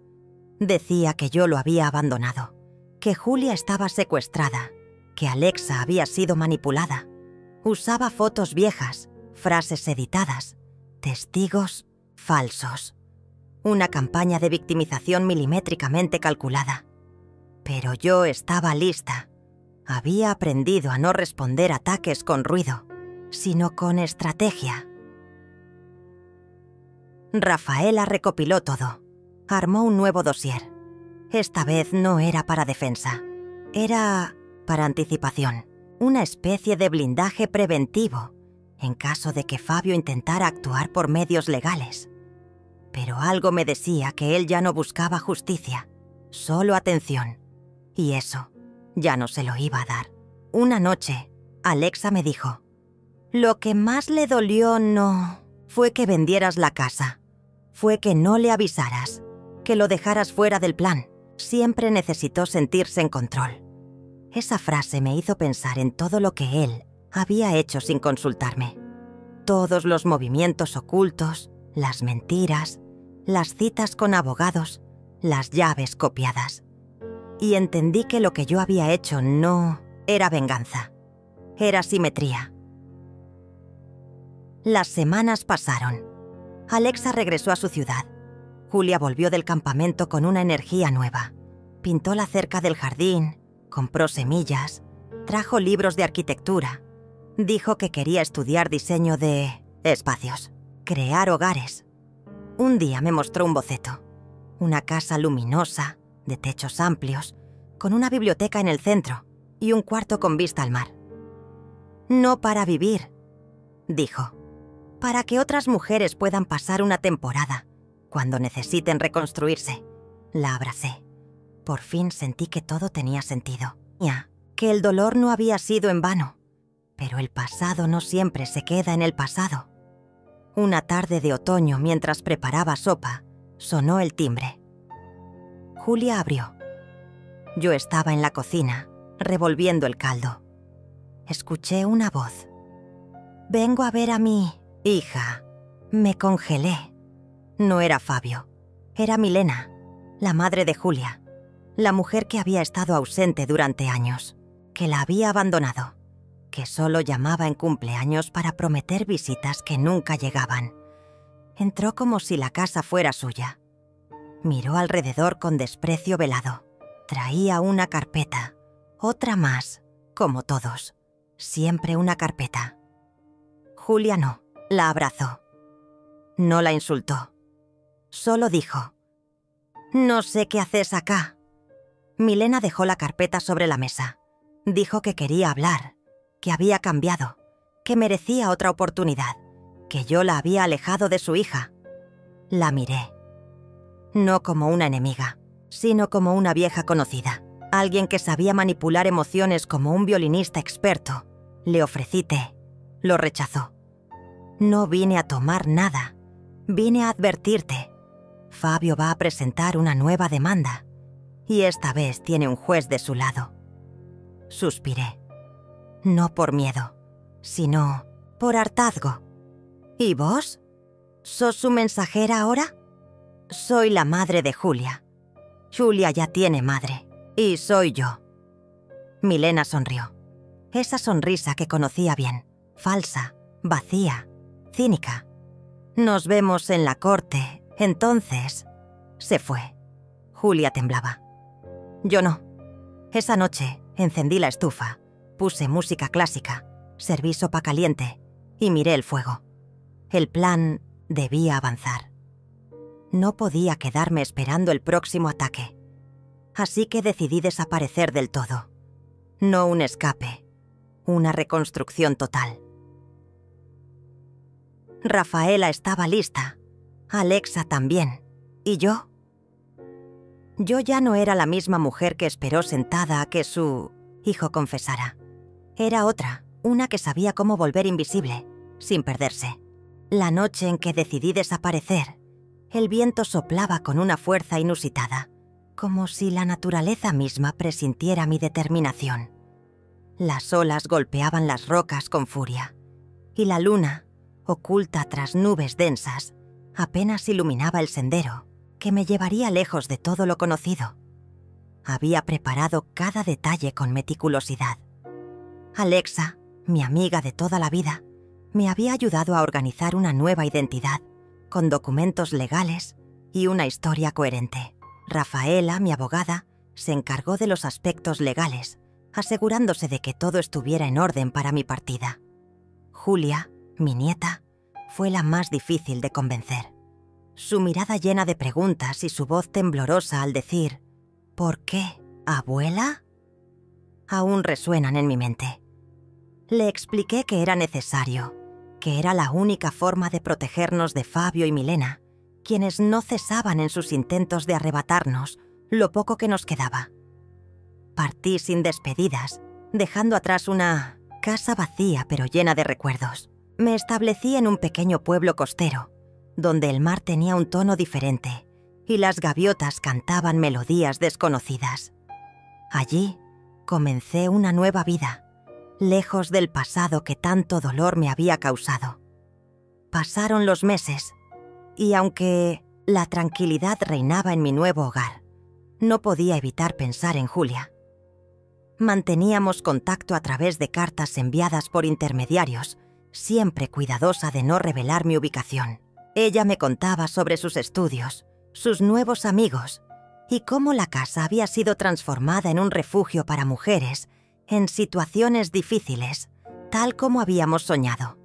Speaker 1: Decía que yo lo había abandonado, que Julia estaba secuestrada, que Alexa había sido manipulada. Usaba fotos viejas, frases editadas, testigos falsos. Una campaña de victimización milimétricamente calculada. Pero yo estaba lista. Había aprendido a no responder ataques con ruido, sino con estrategia. Rafaela recopiló todo. Armó un nuevo dossier. Esta vez no era para defensa. Era para anticipación. Una especie de blindaje preventivo, en caso de que Fabio intentara actuar por medios legales. Pero algo me decía que él ya no buscaba justicia, solo atención. Y eso ya no se lo iba a dar. Una noche, Alexa me dijo: lo que más le dolió no fue que vendieras la casa. Fue que no le avisaras, que lo dejaras fuera del plan, Siempre necesitó sentirse en control. Esa frase me hizo pensar en todo lo que él había hecho sin consultarme. Todos los movimientos ocultos, las mentiras, las citas con abogados, las llaves copiadas. Y entendí que lo que yo había hecho no era venganza, era simetría. Las semanas pasaron. Alexa regresó a su ciudad. Julia volvió del campamento con una energía nueva. Pintó la cerca del jardín, compró semillas, trajo libros de arquitectura. Dijo que quería estudiar diseño de espacios, crear hogares. Un día me mostró un boceto. Una casa luminosa, de techos amplios, con una biblioteca en el centro y un cuarto con vista al mar. No para vivir, dijo. Para que otras mujeres puedan pasar una temporada, cuando necesiten reconstruirse. La abracé. Por fin sentí que todo tenía sentido. Ya, que el dolor no había sido en vano. Pero el pasado no siempre se queda en el pasado. Una tarde de otoño, mientras preparaba sopa, sonó el timbre. Julia abrió. Yo estaba en la cocina, revolviendo el caldo. Escuché una voz. «Vengo a ver a mi hija». Me congelé. No era Fabio. Era Milena, la madre de Julia, la mujer que había estado ausente durante años, que la había abandonado, que solo llamaba en cumpleaños para prometer visitas que nunca llegaban. Entró como si la casa fuera suya. Miró alrededor con desprecio velado. Traía una carpeta, otra más, como todos. Siempre una carpeta. Julia no, la abrazó. No la insultó. Solo dijo: «No sé qué haces acá». Milena dejó la carpeta sobre la mesa. Dijo que quería hablar, que había cambiado, que merecía otra oportunidad, que yo la había alejado de su hija. La miré. No como una enemiga, sino como una vieja conocida. Alguien que sabía manipular emociones como un violinista experto. Le ofrecí té. Lo rechazó. No vine a tomar nada. Vine a advertirte. Fabio va a presentar una nueva demanda. Y esta vez tiene un juez de su lado. Suspiré. No por miedo, sino por hartazgo. ¿Y vos? ¿Sos su mensajera ahora? Soy la madre de Julia. Julia ya tiene madre, y soy yo. Milena sonrió. Esa sonrisa que conocía bien, falsa, vacía, cínica. Nos vemos en la corte, entonces. Se fue. Julia temblaba. Yo no. Esa noche encendí la estufa, puse música clásica, serví sopa caliente y miré el fuego. El plan debía avanzar. No podía quedarme esperando el próximo ataque. Así que decidí desaparecer del todo. No un escape, una reconstrucción total. Rafaela estaba lista, Alexa también, ¿y yo? Yo ya no era la misma mujer que esperó sentada a que su hijo confesara. Era otra, una que sabía cómo volver invisible, sin perderse. La noche en que decidí desaparecer, el viento soplaba con una fuerza inusitada, como si la naturaleza misma presintiera mi determinación. Las olas golpeaban las rocas con furia, y la luna, oculta tras nubes densas, apenas iluminaba el sendero que me llevaría lejos de todo lo conocido. Había preparado cada detalle con meticulosidad. Alexa, mi amiga de toda la vida, me había ayudado a organizar una nueva identidad, con documentos legales y una historia coherente. Rafaela, mi abogada, se encargó de los aspectos legales, asegurándose de que todo estuviera en orden para mi partida. Julia, mi nieta, fue la más difícil de convencer. Su mirada llena de preguntas y su voz temblorosa al decir «¿Por qué, abuela?», aún resuenan en mi mente. Le expliqué que era necesario, que era la única forma de protegernos de Fabio y Milena, quienes no cesaban en sus intentos de arrebatarnos lo poco que nos quedaba. Partí sin despedidas, dejando atrás una casa vacía pero llena de recuerdos. Me establecí en un pequeño pueblo costero, donde el mar tenía un tono diferente y las gaviotas cantaban melodías desconocidas. Allí comencé una nueva vida, lejos del pasado que tanto dolor me había causado. Pasaron los meses, y aunque la tranquilidad reinaba en mi nuevo hogar, no podía evitar pensar en Julia. Manteníamos contacto a través de cartas enviadas por intermediarios, siempre cuidadosa de no revelar mi ubicación. Ella me contaba sobre sus estudios, sus nuevos amigos, y cómo la casa había sido transformada en un refugio para mujeres en situaciones difíciles, tal como habíamos soñado.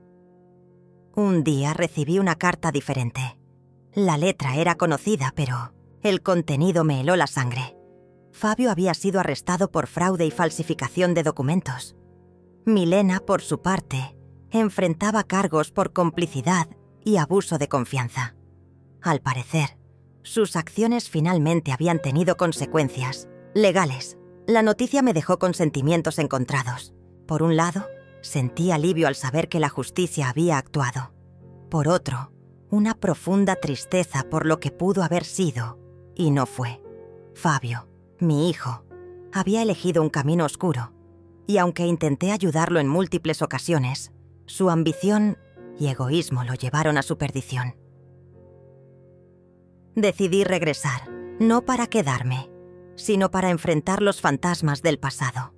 Speaker 1: Un día recibí una carta diferente. La letra era conocida, pero el contenido me heló la sangre. Fabio había sido arrestado por fraude y falsificación de documentos. Milena, por su parte, enfrentaba cargos por complicidad y abuso de confianza. Al parecer, sus acciones finalmente habían tenido consecuencias legales. La noticia me dejó con sentimientos encontrados. Por un lado, sentí alivio al saber que la justicia había actuado. Por otro, una profunda tristeza por lo que pudo haber sido y no fue. Fabio, mi hijo, había elegido un camino oscuro, y aunque intenté ayudarlo en múltiples ocasiones, su ambición y egoísmo lo llevaron a su perdición. Decidí regresar, no para quedarme, sino para enfrentar los fantasmas del pasado.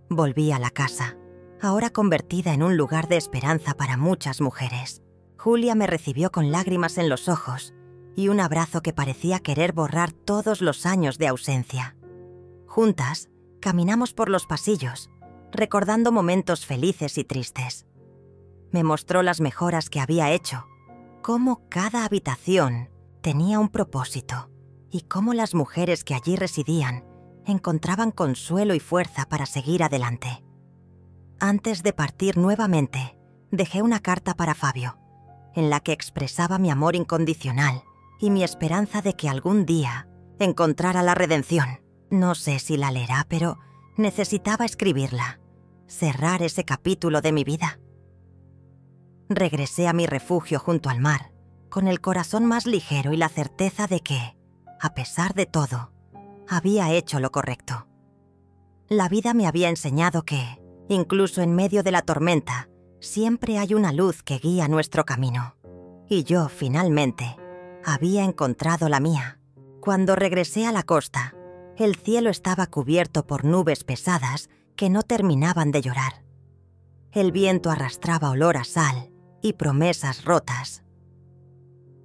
Speaker 1: Volví a la casa, ahora convertida en un lugar de esperanza para muchas mujeres. Julia me recibió con lágrimas en los ojos y un abrazo que parecía querer borrar todos los años de ausencia. Juntas, caminamos por los pasillos, recordando momentos felices y tristes. Me mostró las mejoras que había hecho, cómo cada habitación tenía un propósito y cómo las mujeres que allí residían encontraban consuelo y fuerza para seguir adelante. Antes de partir nuevamente, dejé una carta para Fabio, en la que expresaba mi amor incondicional y mi esperanza de que algún día encontrara la redención. No sé si la leerá, pero necesitaba escribirla, cerrar ese capítulo de mi vida. Regresé a mi refugio junto al mar, con el corazón más ligero y la certeza de que, a pesar de todo, había hecho lo correcto. La vida me había enseñado que, incluso en medio de la tormenta, siempre hay una luz que guía nuestro camino. Y yo, finalmente, había encontrado la mía. Cuando regresé a la costa, el cielo estaba cubierto por nubes pesadas que no terminaban de llorar. El viento arrastraba olor a sal y promesas rotas.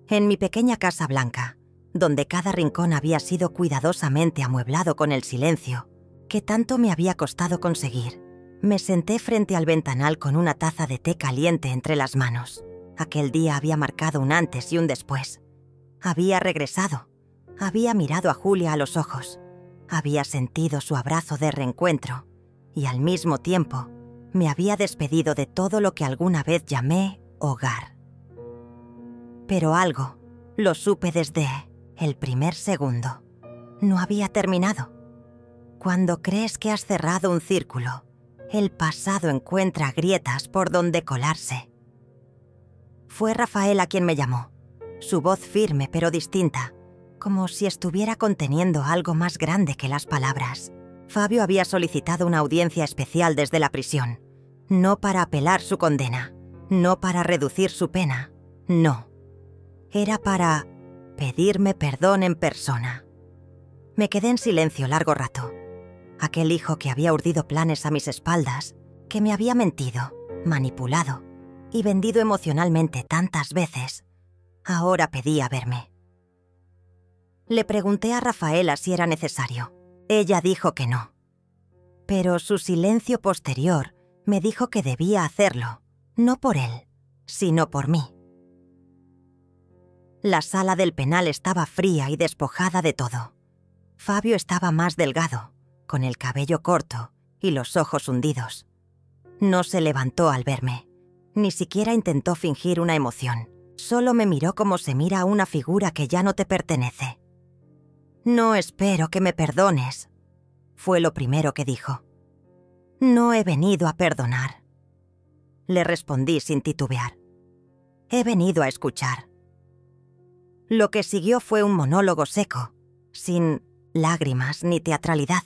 Speaker 1: En mi pequeña casa blanca, donde cada rincón había sido cuidadosamente amueblado con el silencio que tanto me había costado conseguir, me senté frente al ventanal con una taza de té caliente entre las manos. Aquel día había marcado un antes y un después. Había regresado, había mirado a Julia a los ojos, había sentido su abrazo de reencuentro y al mismo tiempo me había despedido de todo lo que alguna vez llamé hogar. Pero algo, lo supe desde el primer segundo, no había terminado. Cuando crees que has cerrado un círculo, el pasado encuentra grietas por donde colarse. Fue Rafaela quien me llamó, su voz firme pero distinta, como si estuviera conteniendo algo más grande que las palabras. Fabio había solicitado una audiencia especial desde la prisión, no para apelar su condena, no para reducir su pena, no. Era para pedirme perdón en persona. Me quedé en silencio largo rato. Aquel hijo que había urdido planes a mis espaldas, que me había mentido, manipulado y vendido emocionalmente tantas veces, ahora pedía verme. Le pregunté a Rafaela si era necesario. Ella dijo que no. Pero su silencio posterior me dijo que debía hacerlo, no por él, sino por mí. La sala del penal estaba fría y despojada de todo. Fabio estaba más delgado, con el cabello corto y los ojos hundidos. No se levantó al verme, ni siquiera intentó fingir una emoción. Solo me miró como se mira a una figura que ya no te pertenece. «No espero que me perdones», fue lo primero que dijo. «No he venido a perdonar», le respondí sin titubear. «He venido a escuchar». Lo que siguió fue un monólogo seco, sin lágrimas ni teatralidad.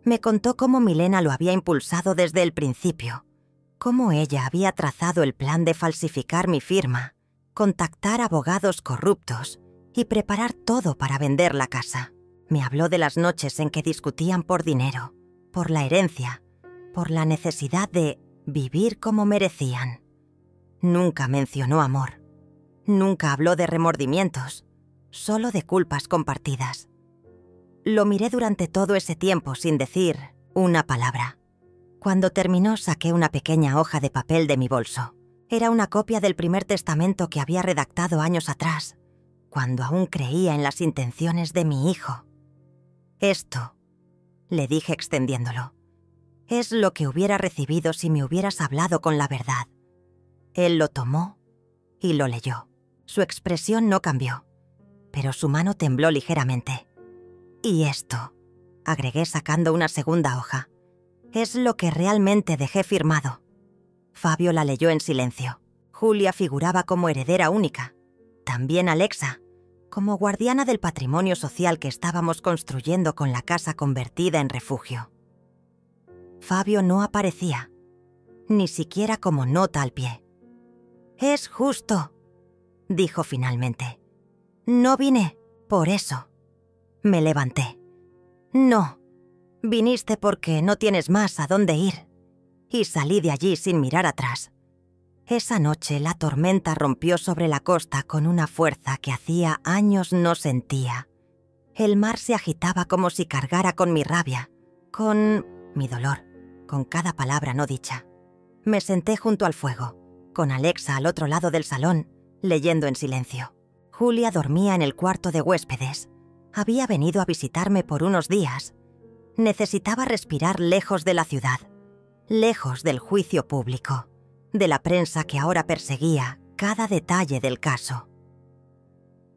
Speaker 1: Me contó cómo Milena lo había impulsado desde el principio, cómo ella había trazado el plan de falsificar mi firma, contactar abogados corruptos y preparar todo para vender la casa. Me habló de las noches en que discutían por dinero, por la herencia, por la necesidad de vivir como merecían. Nunca mencionó amor. Nunca habló de remordimientos, solo de culpas compartidas. Lo miré durante todo ese tiempo sin decir una palabra. Cuando terminó, saqué una pequeña hoja de papel de mi bolso. Era una copia del primer testamento que había redactado años atrás, cuando aún creía en las intenciones de mi hijo. «Esto», le dije extendiéndolo, «es lo que hubiera recibido si me hubieras hablado con la verdad». Él lo tomó y lo leyó. Su expresión no cambió, pero su mano tembló ligeramente. «Y esto», agregué sacando una segunda hoja, «es lo que realmente dejé firmado». Fabio la leyó en silencio. Julia figuraba como heredera única. También Alexa, como guardiana del patrimonio social que estábamos construyendo con la casa convertida en refugio. Fabio no aparecía, ni siquiera como nota al pie. «Es justo», dijo finalmente. «No vine por eso». Me levanté. «No, viniste porque no tienes más a dónde ir». Y salí de allí sin mirar atrás. Esa noche la tormenta rompió sobre la costa con una fuerza que hacía años no sentía. El mar se agitaba como si cargara con mi rabia, con mi dolor, con cada palabra no dicha. Me senté junto al fuego, con Alexa al otro lado del salón, leyendo en silencio. Julia dormía en el cuarto de huéspedes. Había venido a visitarme por unos días. Necesitaba respirar lejos de la ciudad, lejos del juicio público, de la prensa que ahora perseguía cada detalle del caso.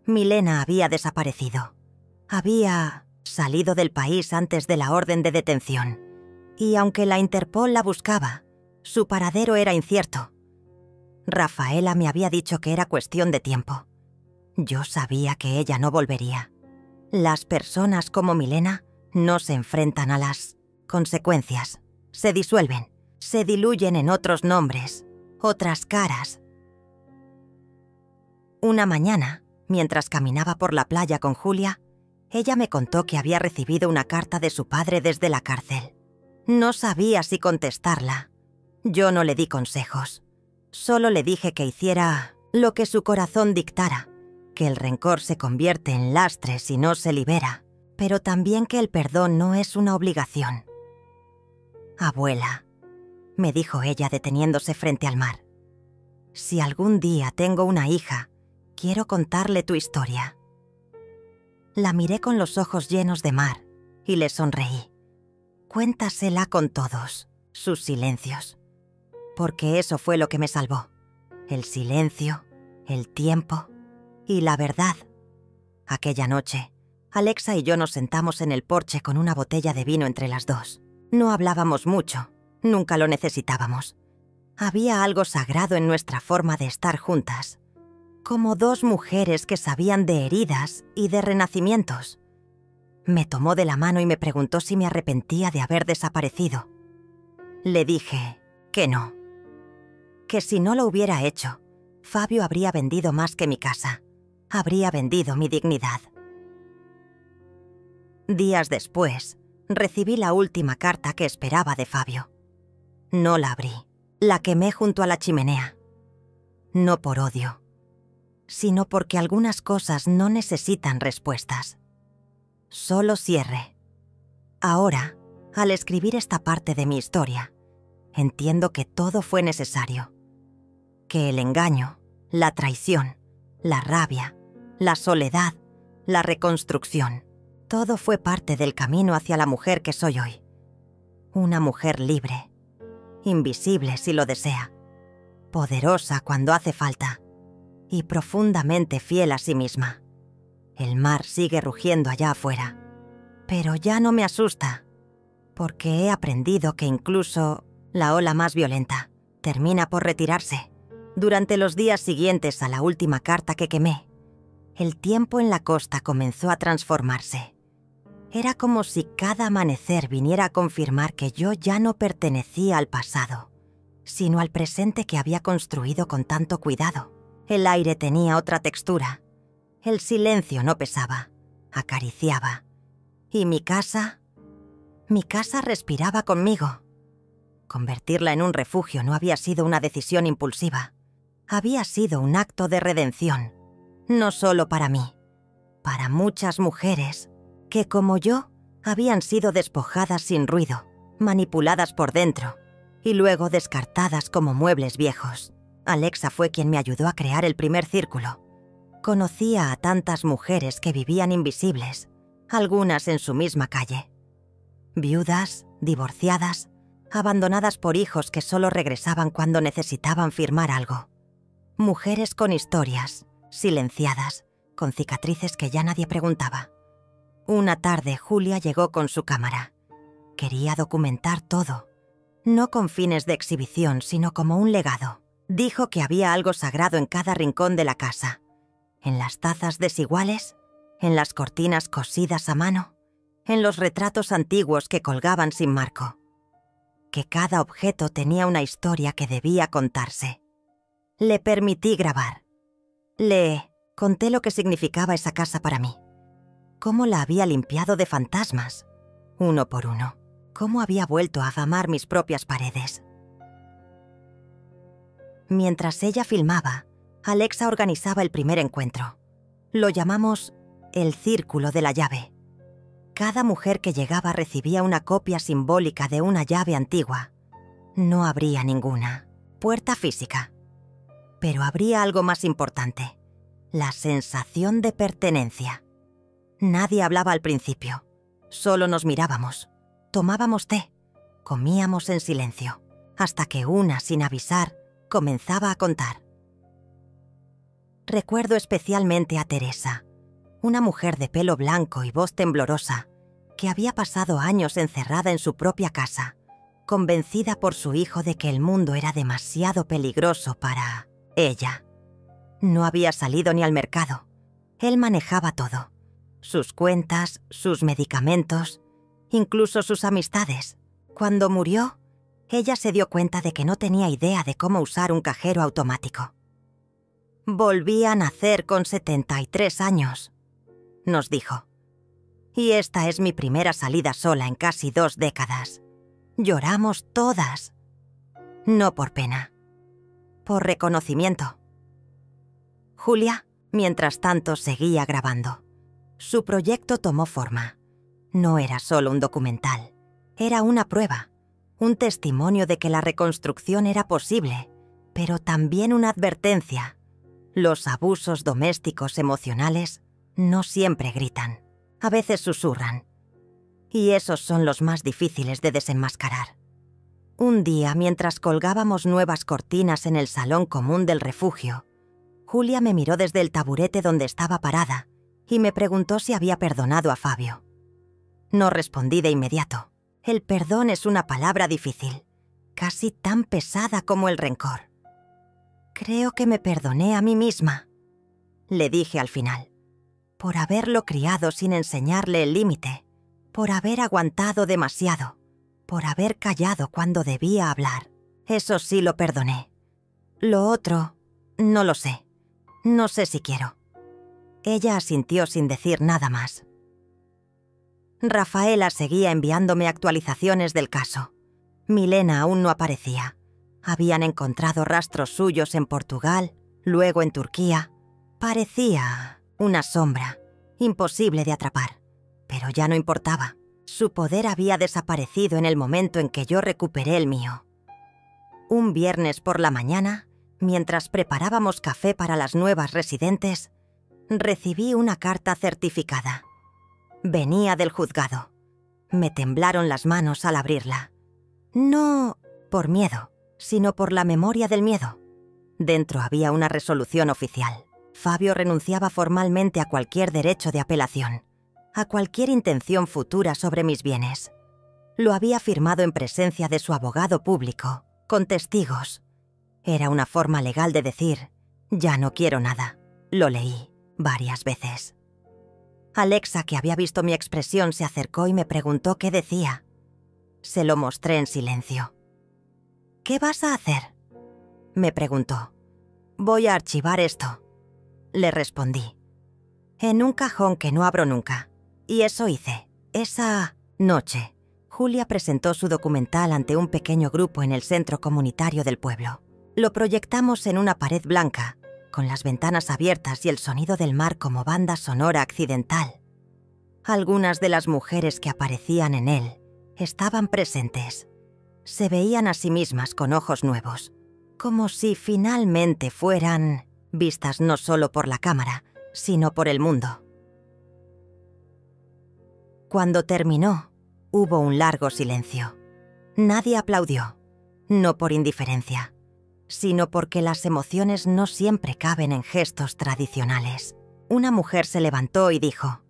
Speaker 1: Milena había desaparecido. Había salido del país antes de la orden de detención, y aunque la Interpol la buscaba, su paradero era incierto. Rafaela me había dicho que era cuestión de tiempo. Yo sabía que ella no volvería. Las personas como Milena no se enfrentan a las consecuencias. Se disuelven, se diluyen en otros nombres, otras caras. Una mañana, mientras caminaba por la playa con Julia, ella me contó que había recibido una carta de su padre desde la cárcel. No sabía si contestarla. Yo no le di consejos. Solo le dije que hiciera lo que su corazón dictara, que el rencor se convierte en lastre si no se libera, pero también que el perdón no es una obligación. «Abuela», me dijo ella deteniéndose frente al mar, «si algún día tengo una hija, quiero contarle tu historia». La miré con los ojos llenos de mar y le sonreí. Cuéntasela con todos, sus silencios, porque eso fue lo que me salvó. El silencio, el tiempo y la verdad. Aquella noche, Alexa y yo nos sentamos en el porche con una botella de vino entre las dos. No hablábamos mucho, nunca lo necesitábamos. Había algo sagrado en nuestra forma de estar juntas, como dos mujeres que sabían de heridas y de renacimientos. Me tomó de la mano y me preguntó si me arrepentía de haber desaparecido. Le dije que no, que si no lo hubiera hecho, Fabio habría vendido más que mi casa, habría vendido mi dignidad. Días después, recibí la última carta que esperaba de Fabio. No la abrí, la quemé junto a la chimenea. No por odio, sino porque algunas cosas no necesitan respuestas. Solo cierre. Ahora, al escribir esta parte de mi historia, entiendo que todo fue necesario. Que el engaño, la traición, la rabia, la soledad, la reconstrucción, todo fue parte del camino hacia la mujer que soy hoy. Una mujer libre, invisible si lo desea, poderosa cuando hace falta y profundamente fiel a sí misma. El mar sigue rugiendo allá afuera, pero ya no me asusta, porque he aprendido que incluso la ola más violenta termina por retirarse. Durante los días siguientes a la última carta que quemé, el tiempo en la costa comenzó a transformarse. Era como si cada amanecer viniera a confirmar que yo ya no pertenecía al pasado, sino al presente que había construido con tanto cuidado. El aire tenía otra textura. El silencio no pesaba, acariciaba. Y mi casa respiraba conmigo. Convertirla en un refugio no había sido una decisión impulsiva. Había sido un acto de redención, no solo para mí, para muchas mujeres que, como yo, habían sido despojadas sin ruido, manipuladas por dentro y luego descartadas como muebles viejos. Alexa fue quien me ayudó a crear el primer círculo. Conocía a tantas mujeres que vivían invisibles, algunas en su misma calle. Viudas, divorciadas, abandonadas por hijos que solo regresaban cuando necesitaban firmar algo. Mujeres con historias, silenciadas, con cicatrices que ya nadie preguntaba. Una tarde Julia llegó con su cámara. Quería documentar todo, no con fines de exhibición, sino como un legado. Dijo que había algo sagrado en cada rincón de la casa, en las tazas desiguales, en las cortinas cosidas a mano, en los retratos antiguos que colgaban sin marco. Que cada objeto tenía una historia que debía contarse. Le permití grabar. Le conté lo que significaba esa casa para mí. Cómo la había limpiado de fantasmas, uno por uno. Cómo había vuelto a afamar mis propias paredes. Mientras ella filmaba, Alexa organizaba el primer encuentro. Lo llamamos el Círculo de la Llave. Cada mujer que llegaba recibía una copia simbólica de una llave antigua. No habría ninguna puerta física. Pero habría algo más importante: la sensación de pertenencia. Nadie hablaba al principio. Solo nos mirábamos. Tomábamos té. Comíamos en silencio. Hasta que una, sin avisar, comenzaba a contar. Recuerdo especialmente a Teresa, una mujer de pelo blanco y voz temblorosa, que había pasado años encerrada en su propia casa, convencida por su hijo de que el mundo era demasiado peligroso para ella. No había salido ni al mercado. Él manejaba todo: sus cuentas, sus medicamentos, incluso sus amistades. Cuando murió, ella se dio cuenta de que no tenía idea de cómo usar un cajero automático. Volví a nacer con 73 años, nos dijo. Y esta es mi primera salida sola en casi 2 décadas. Lloramos todas. No por pena, por reconocimiento. Julia, mientras tanto, seguía grabando. Su proyecto tomó forma. No era solo un documental, era una prueba, un testimonio de que la reconstrucción era posible, pero también una advertencia. Los abusos domésticos emocionales no siempre gritan, a veces susurran. Y esos son los más difíciles de desenmascarar. Un día, mientras colgábamos nuevas cortinas en el salón común del refugio, Julia me miró desde el taburete donde estaba parada y me preguntó si había perdonado a Fabio. No respondí de inmediato. El perdón es una palabra difícil, casi tan pesada como el rencor. Creo que me perdoné a mí misma, le dije al final, por haberlo criado sin enseñarle el límite, por haber aguantado demasiado, por haber callado cuando debía hablar. Eso sí lo perdoné. Lo otro, no lo sé. No sé si quiero. Ella asintió sin decir nada más. Rafaela seguía enviándome actualizaciones del caso. Milena aún no aparecía. Habían encontrado rastros suyos en Portugal, luego en Turquía. Parecía una sombra, imposible de atrapar. Pero ya no importaba. Su poder había desaparecido en el momento en que yo recuperé el mío. Un viernes por la mañana, mientras preparábamos café para las nuevas residentes, recibí una carta certificada. Venía del juzgado. Me temblaron las manos al abrirla. No por miedo, sino por la memoria del miedo. Dentro había una resolución oficial. Fabio renunciaba formalmente a cualquier derecho de apelación, a cualquier intención futura sobre mis bienes. Lo había firmado en presencia de su abogado público, con testigos. Era una forma legal de decir: ya no quiero nada. Lo leí. varias veces. Alexa, que había visto mi expresión, se acercó y me preguntó qué decía. Se lo mostré en silencio. «¿Qué vas a hacer?», me preguntó. «Voy a archivar esto», le respondí. «En un cajón que no abro nunca». Y eso hice. Esa noche, Julia presentó su documental ante un pequeño grupo en el centro comunitario del pueblo. Lo proyectamos en una pared blanca, con las ventanas abiertas y el sonido del mar como banda sonora accidental. Algunas de las mujeres que aparecían en él estaban presentes. Se veían a sí mismas con ojos nuevos, como si finalmente fueran vistas no solo por la cámara, sino por el mundo. Cuando terminó, hubo un largo silencio. Nadie aplaudió, no por indiferencia, sino porque las emociones no siempre caben en gestos tradicionales. Una mujer se levantó y dijo: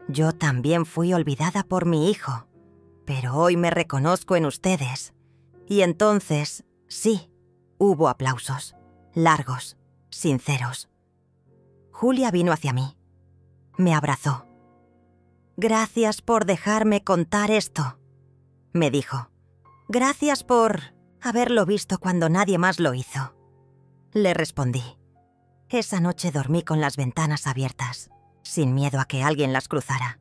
Speaker 1: «Yo también fui olvidada por mi hijo, pero hoy me reconozco en ustedes». Y entonces, sí, hubo aplausos, largos, sinceros. Julia vino hacia mí. Me abrazó. «Gracias por dejarme contar esto», me dijo. «Gracias por haberlo visto cuando nadie más lo hizo», le respondí. Esa noche dormí con las ventanas abiertas, sin miedo a que alguien las cruzara,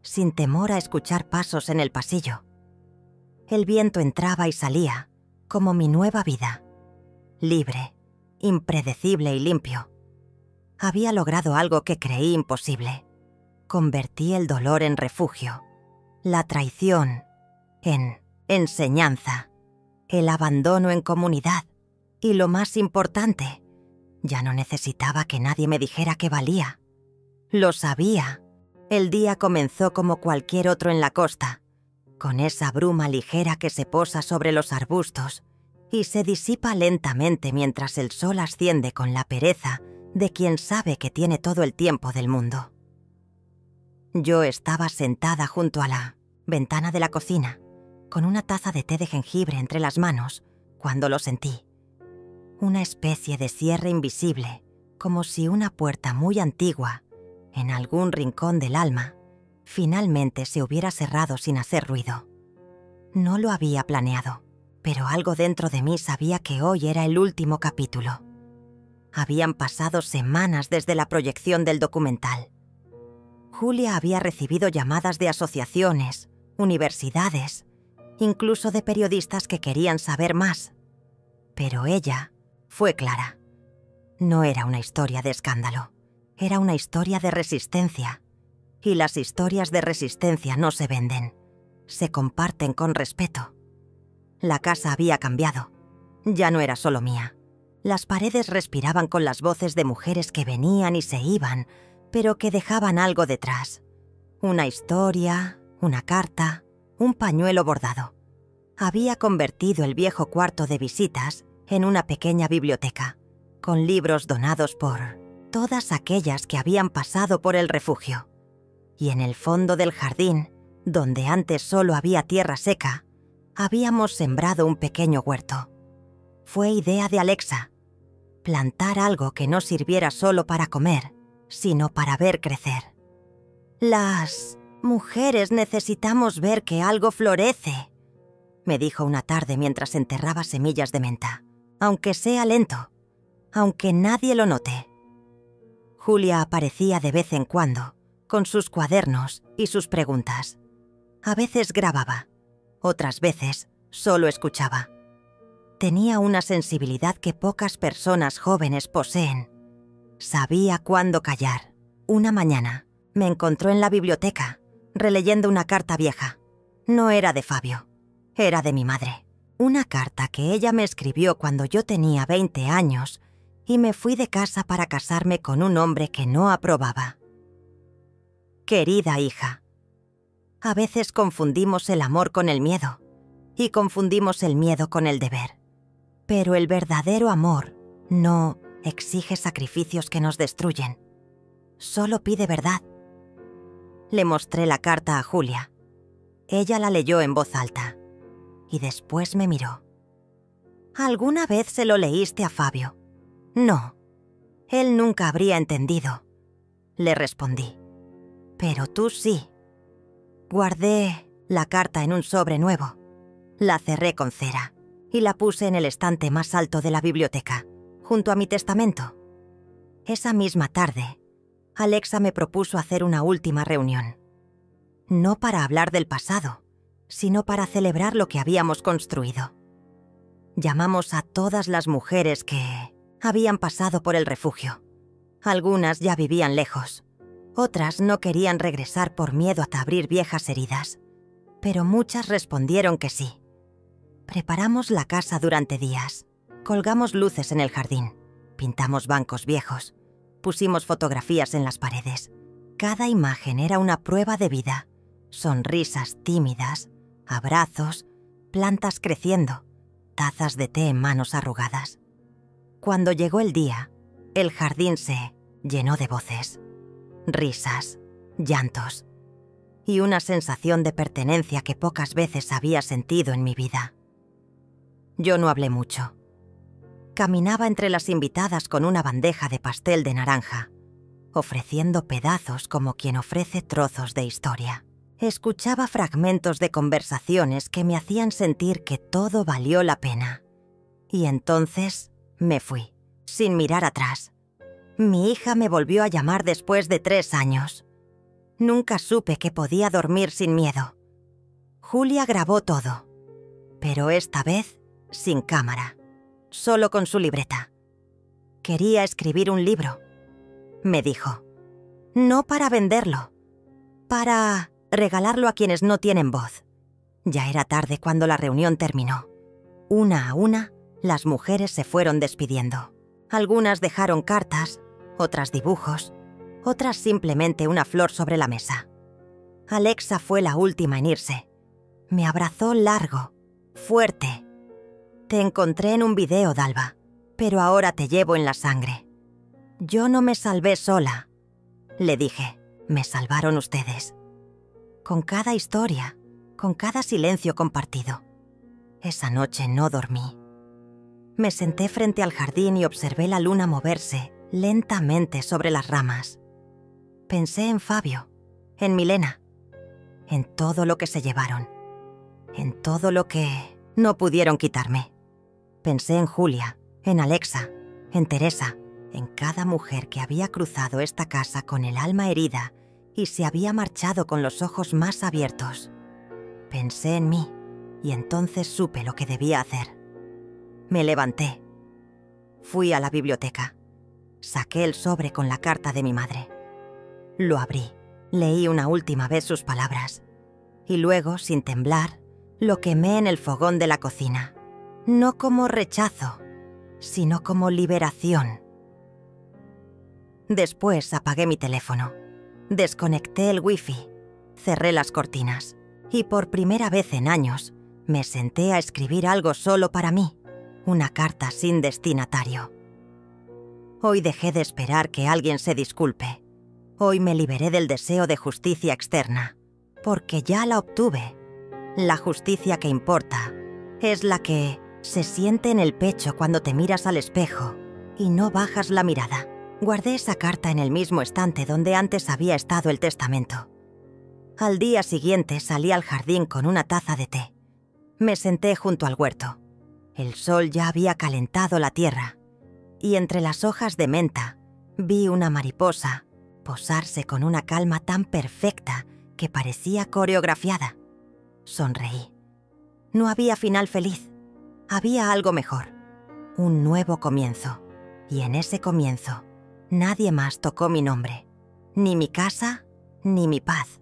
Speaker 1: sin temor a escuchar pasos en el pasillo. El viento entraba y salía, como mi nueva vida, libre, impredecible y limpio. Había logrado algo que creí imposible. Convertí el dolor en refugio, la traición en enseñanza, el abandono en comunidad y, lo más importante, ya no necesitaba que nadie me dijera que valía. Lo sabía. El día comenzó como cualquier otro en la costa, con esa bruma ligera que se posa sobre los arbustos y se disipa lentamente mientras el sol asciende con la pereza de quien sabe que tiene todo el tiempo del mundo. Yo estaba sentada junto a la ventana de la cocina, con una taza de té de jengibre entre las manos, cuando lo sentí. Una especie de cierre invisible, como si una puerta muy antigua, en algún rincón del alma, finalmente se hubiera cerrado sin hacer ruido. No lo había planeado, pero algo dentro de mí sabía que hoy era el último capítulo. Habían pasado semanas desde la proyección del documental. Julia había recibido llamadas de asociaciones, universidades, incluso de periodistas que querían saber más. Pero ella fue clara. No era una historia de escándalo, era una historia de resistencia. Y las historias de resistencia no se venden, se comparten con respeto. La casa había cambiado. Ya no era solo mía. Las paredes respiraban con las voces de mujeres que venían y se iban, pero que dejaban algo detrás. Una historia, una carta, un pañuelo bordado. Había convertido el viejo cuarto de visitas en una pequeña biblioteca, con libros donados por todas aquellas que habían pasado por el refugio. Y en el fondo del jardín, donde antes solo había tierra seca, habíamos sembrado un pequeño huerto. Fue idea de Alexa, plantar algo que no sirviera solo para comer, sino para ver crecer. «Las mujeres necesitamos ver que algo florece», me dijo una tarde mientras enterraba semillas de menta, aunque sea lento, aunque nadie lo note. Julia aparecía de vez en cuando, con sus cuadernos y sus preguntas. A veces grababa, otras veces solo escuchaba. Tenía una sensibilidad que pocas personas jóvenes poseen. Sabía cuándo callar. Una mañana me encontró en la biblioteca, releyendo una carta vieja. No era de Fabio, era de mi madre. Una carta que ella me escribió cuando yo tenía 20 años y me fui de casa para casarme con un hombre que no aprobaba. Querida hija, a veces confundimos el amor con el miedo y confundimos el miedo con el deber. Pero el verdadero amor no exige sacrificios que nos destruyen. Solo pide verdad. Le mostré la carta a Julia. Ella la leyó en voz alta y después me miró. ¿Alguna vez se lo leíste a Fabio? No. Él nunca habría entendido. le respondí. Pero tú sí. Guardé la carta en un sobre nuevo. La cerré con cera y la puse en el estante más alto de la biblioteca, junto a mi testamento. Esa misma tarde, Alexa me propuso hacer una última reunión. No para hablar del pasado, sino para celebrar lo que habíamos construido. Llamamos a todas las mujeres que habían pasado por el refugio. Algunas ya vivían lejos. Otras no querían regresar por miedo a abrir viejas heridas. Pero muchas respondieron que sí. Preparamos la casa durante días. Colgamos luces en el jardín. Pintamos bancos viejos. Pusimos fotografías en las paredes. Cada imagen era una prueba de vida. Sonrisas tímidas, abrazos, plantas creciendo, tazas de té en manos arrugadas. Cuando llegó el día, el jardín se llenó de voces, risas, llantos y una sensación de pertenencia que pocas veces había sentido en mi vida. Yo no hablé mucho. Caminaba entre las invitadas con una bandeja de pastel de naranja, ofreciendo pedazos como quien ofrece trozos de historia. Escuchaba fragmentos de conversaciones que me hacían sentir que todo valió la pena. Y entonces me fui, sin mirar atrás. Mi hija me volvió a llamar después de 3 años. Nunca supe que podía dormir sin miedo. Julia grabó todo, pero esta vez sin cámara, solo con su libreta. Quería escribir un libro. Me dijo, no para venderlo, para regalarlo a quienes no tienen voz. Ya era tarde cuando la reunión terminó. Una a una, las mujeres se fueron despidiendo. Algunas dejaron cartas, otras dibujos, otras simplemente una flor sobre la mesa. Alexa fue la última en irse. Me abrazó largo, fuerte. Te encontré en un video, Dalva, pero ahora te llevo en la sangre. Yo no me salvé sola. Le dije, me salvaron ustedes. Con cada historia, con cada silencio compartido. Esa noche no dormí. Me senté frente al jardín y observé la luna moverse lentamente sobre las ramas. Pensé en Fabio, en Milena, en todo lo que se llevaron, en todo lo que no pudieron quitarme. Pensé en Julia, en Alexa, en Teresa, en cada mujer que había cruzado esta casa con el alma herida y se había marchado con los ojos más abiertos. Pensé en mí y entonces supe lo que debía hacer. Me levanté. Fui a la biblioteca. Saqué el sobre con la carta de mi madre. Lo abrí. Leí una última vez sus palabras. Y luego, sin temblar, lo quemé en el fogón de la cocina. No como rechazo, sino como liberación. Después apagué mi teléfono. Desconecté el wifi. Cerré las cortinas. Y por primera vez en años, me senté a escribir algo solo para mí. Una carta sin destinatario. Hoy dejé de esperar que alguien se disculpe. Hoy me liberé del deseo de justicia externa, porque ya la obtuve. La justicia que importa es la que se siente en el pecho cuando te miras al espejo y no bajas la mirada. Guardé esa carta en el mismo estante donde antes había estado el testamento. Al día siguiente salí al jardín con una taza de té. Me senté junto al huerto. El sol ya había calentado la tierra, y entre las hojas de menta vi una mariposa posarse con una calma tan perfecta que parecía coreografiada. Sonreí. No había final feliz, había algo mejor, un nuevo comienzo, y en ese comienzo nadie más tocó mi nombre, ni mi casa, ni mi paz.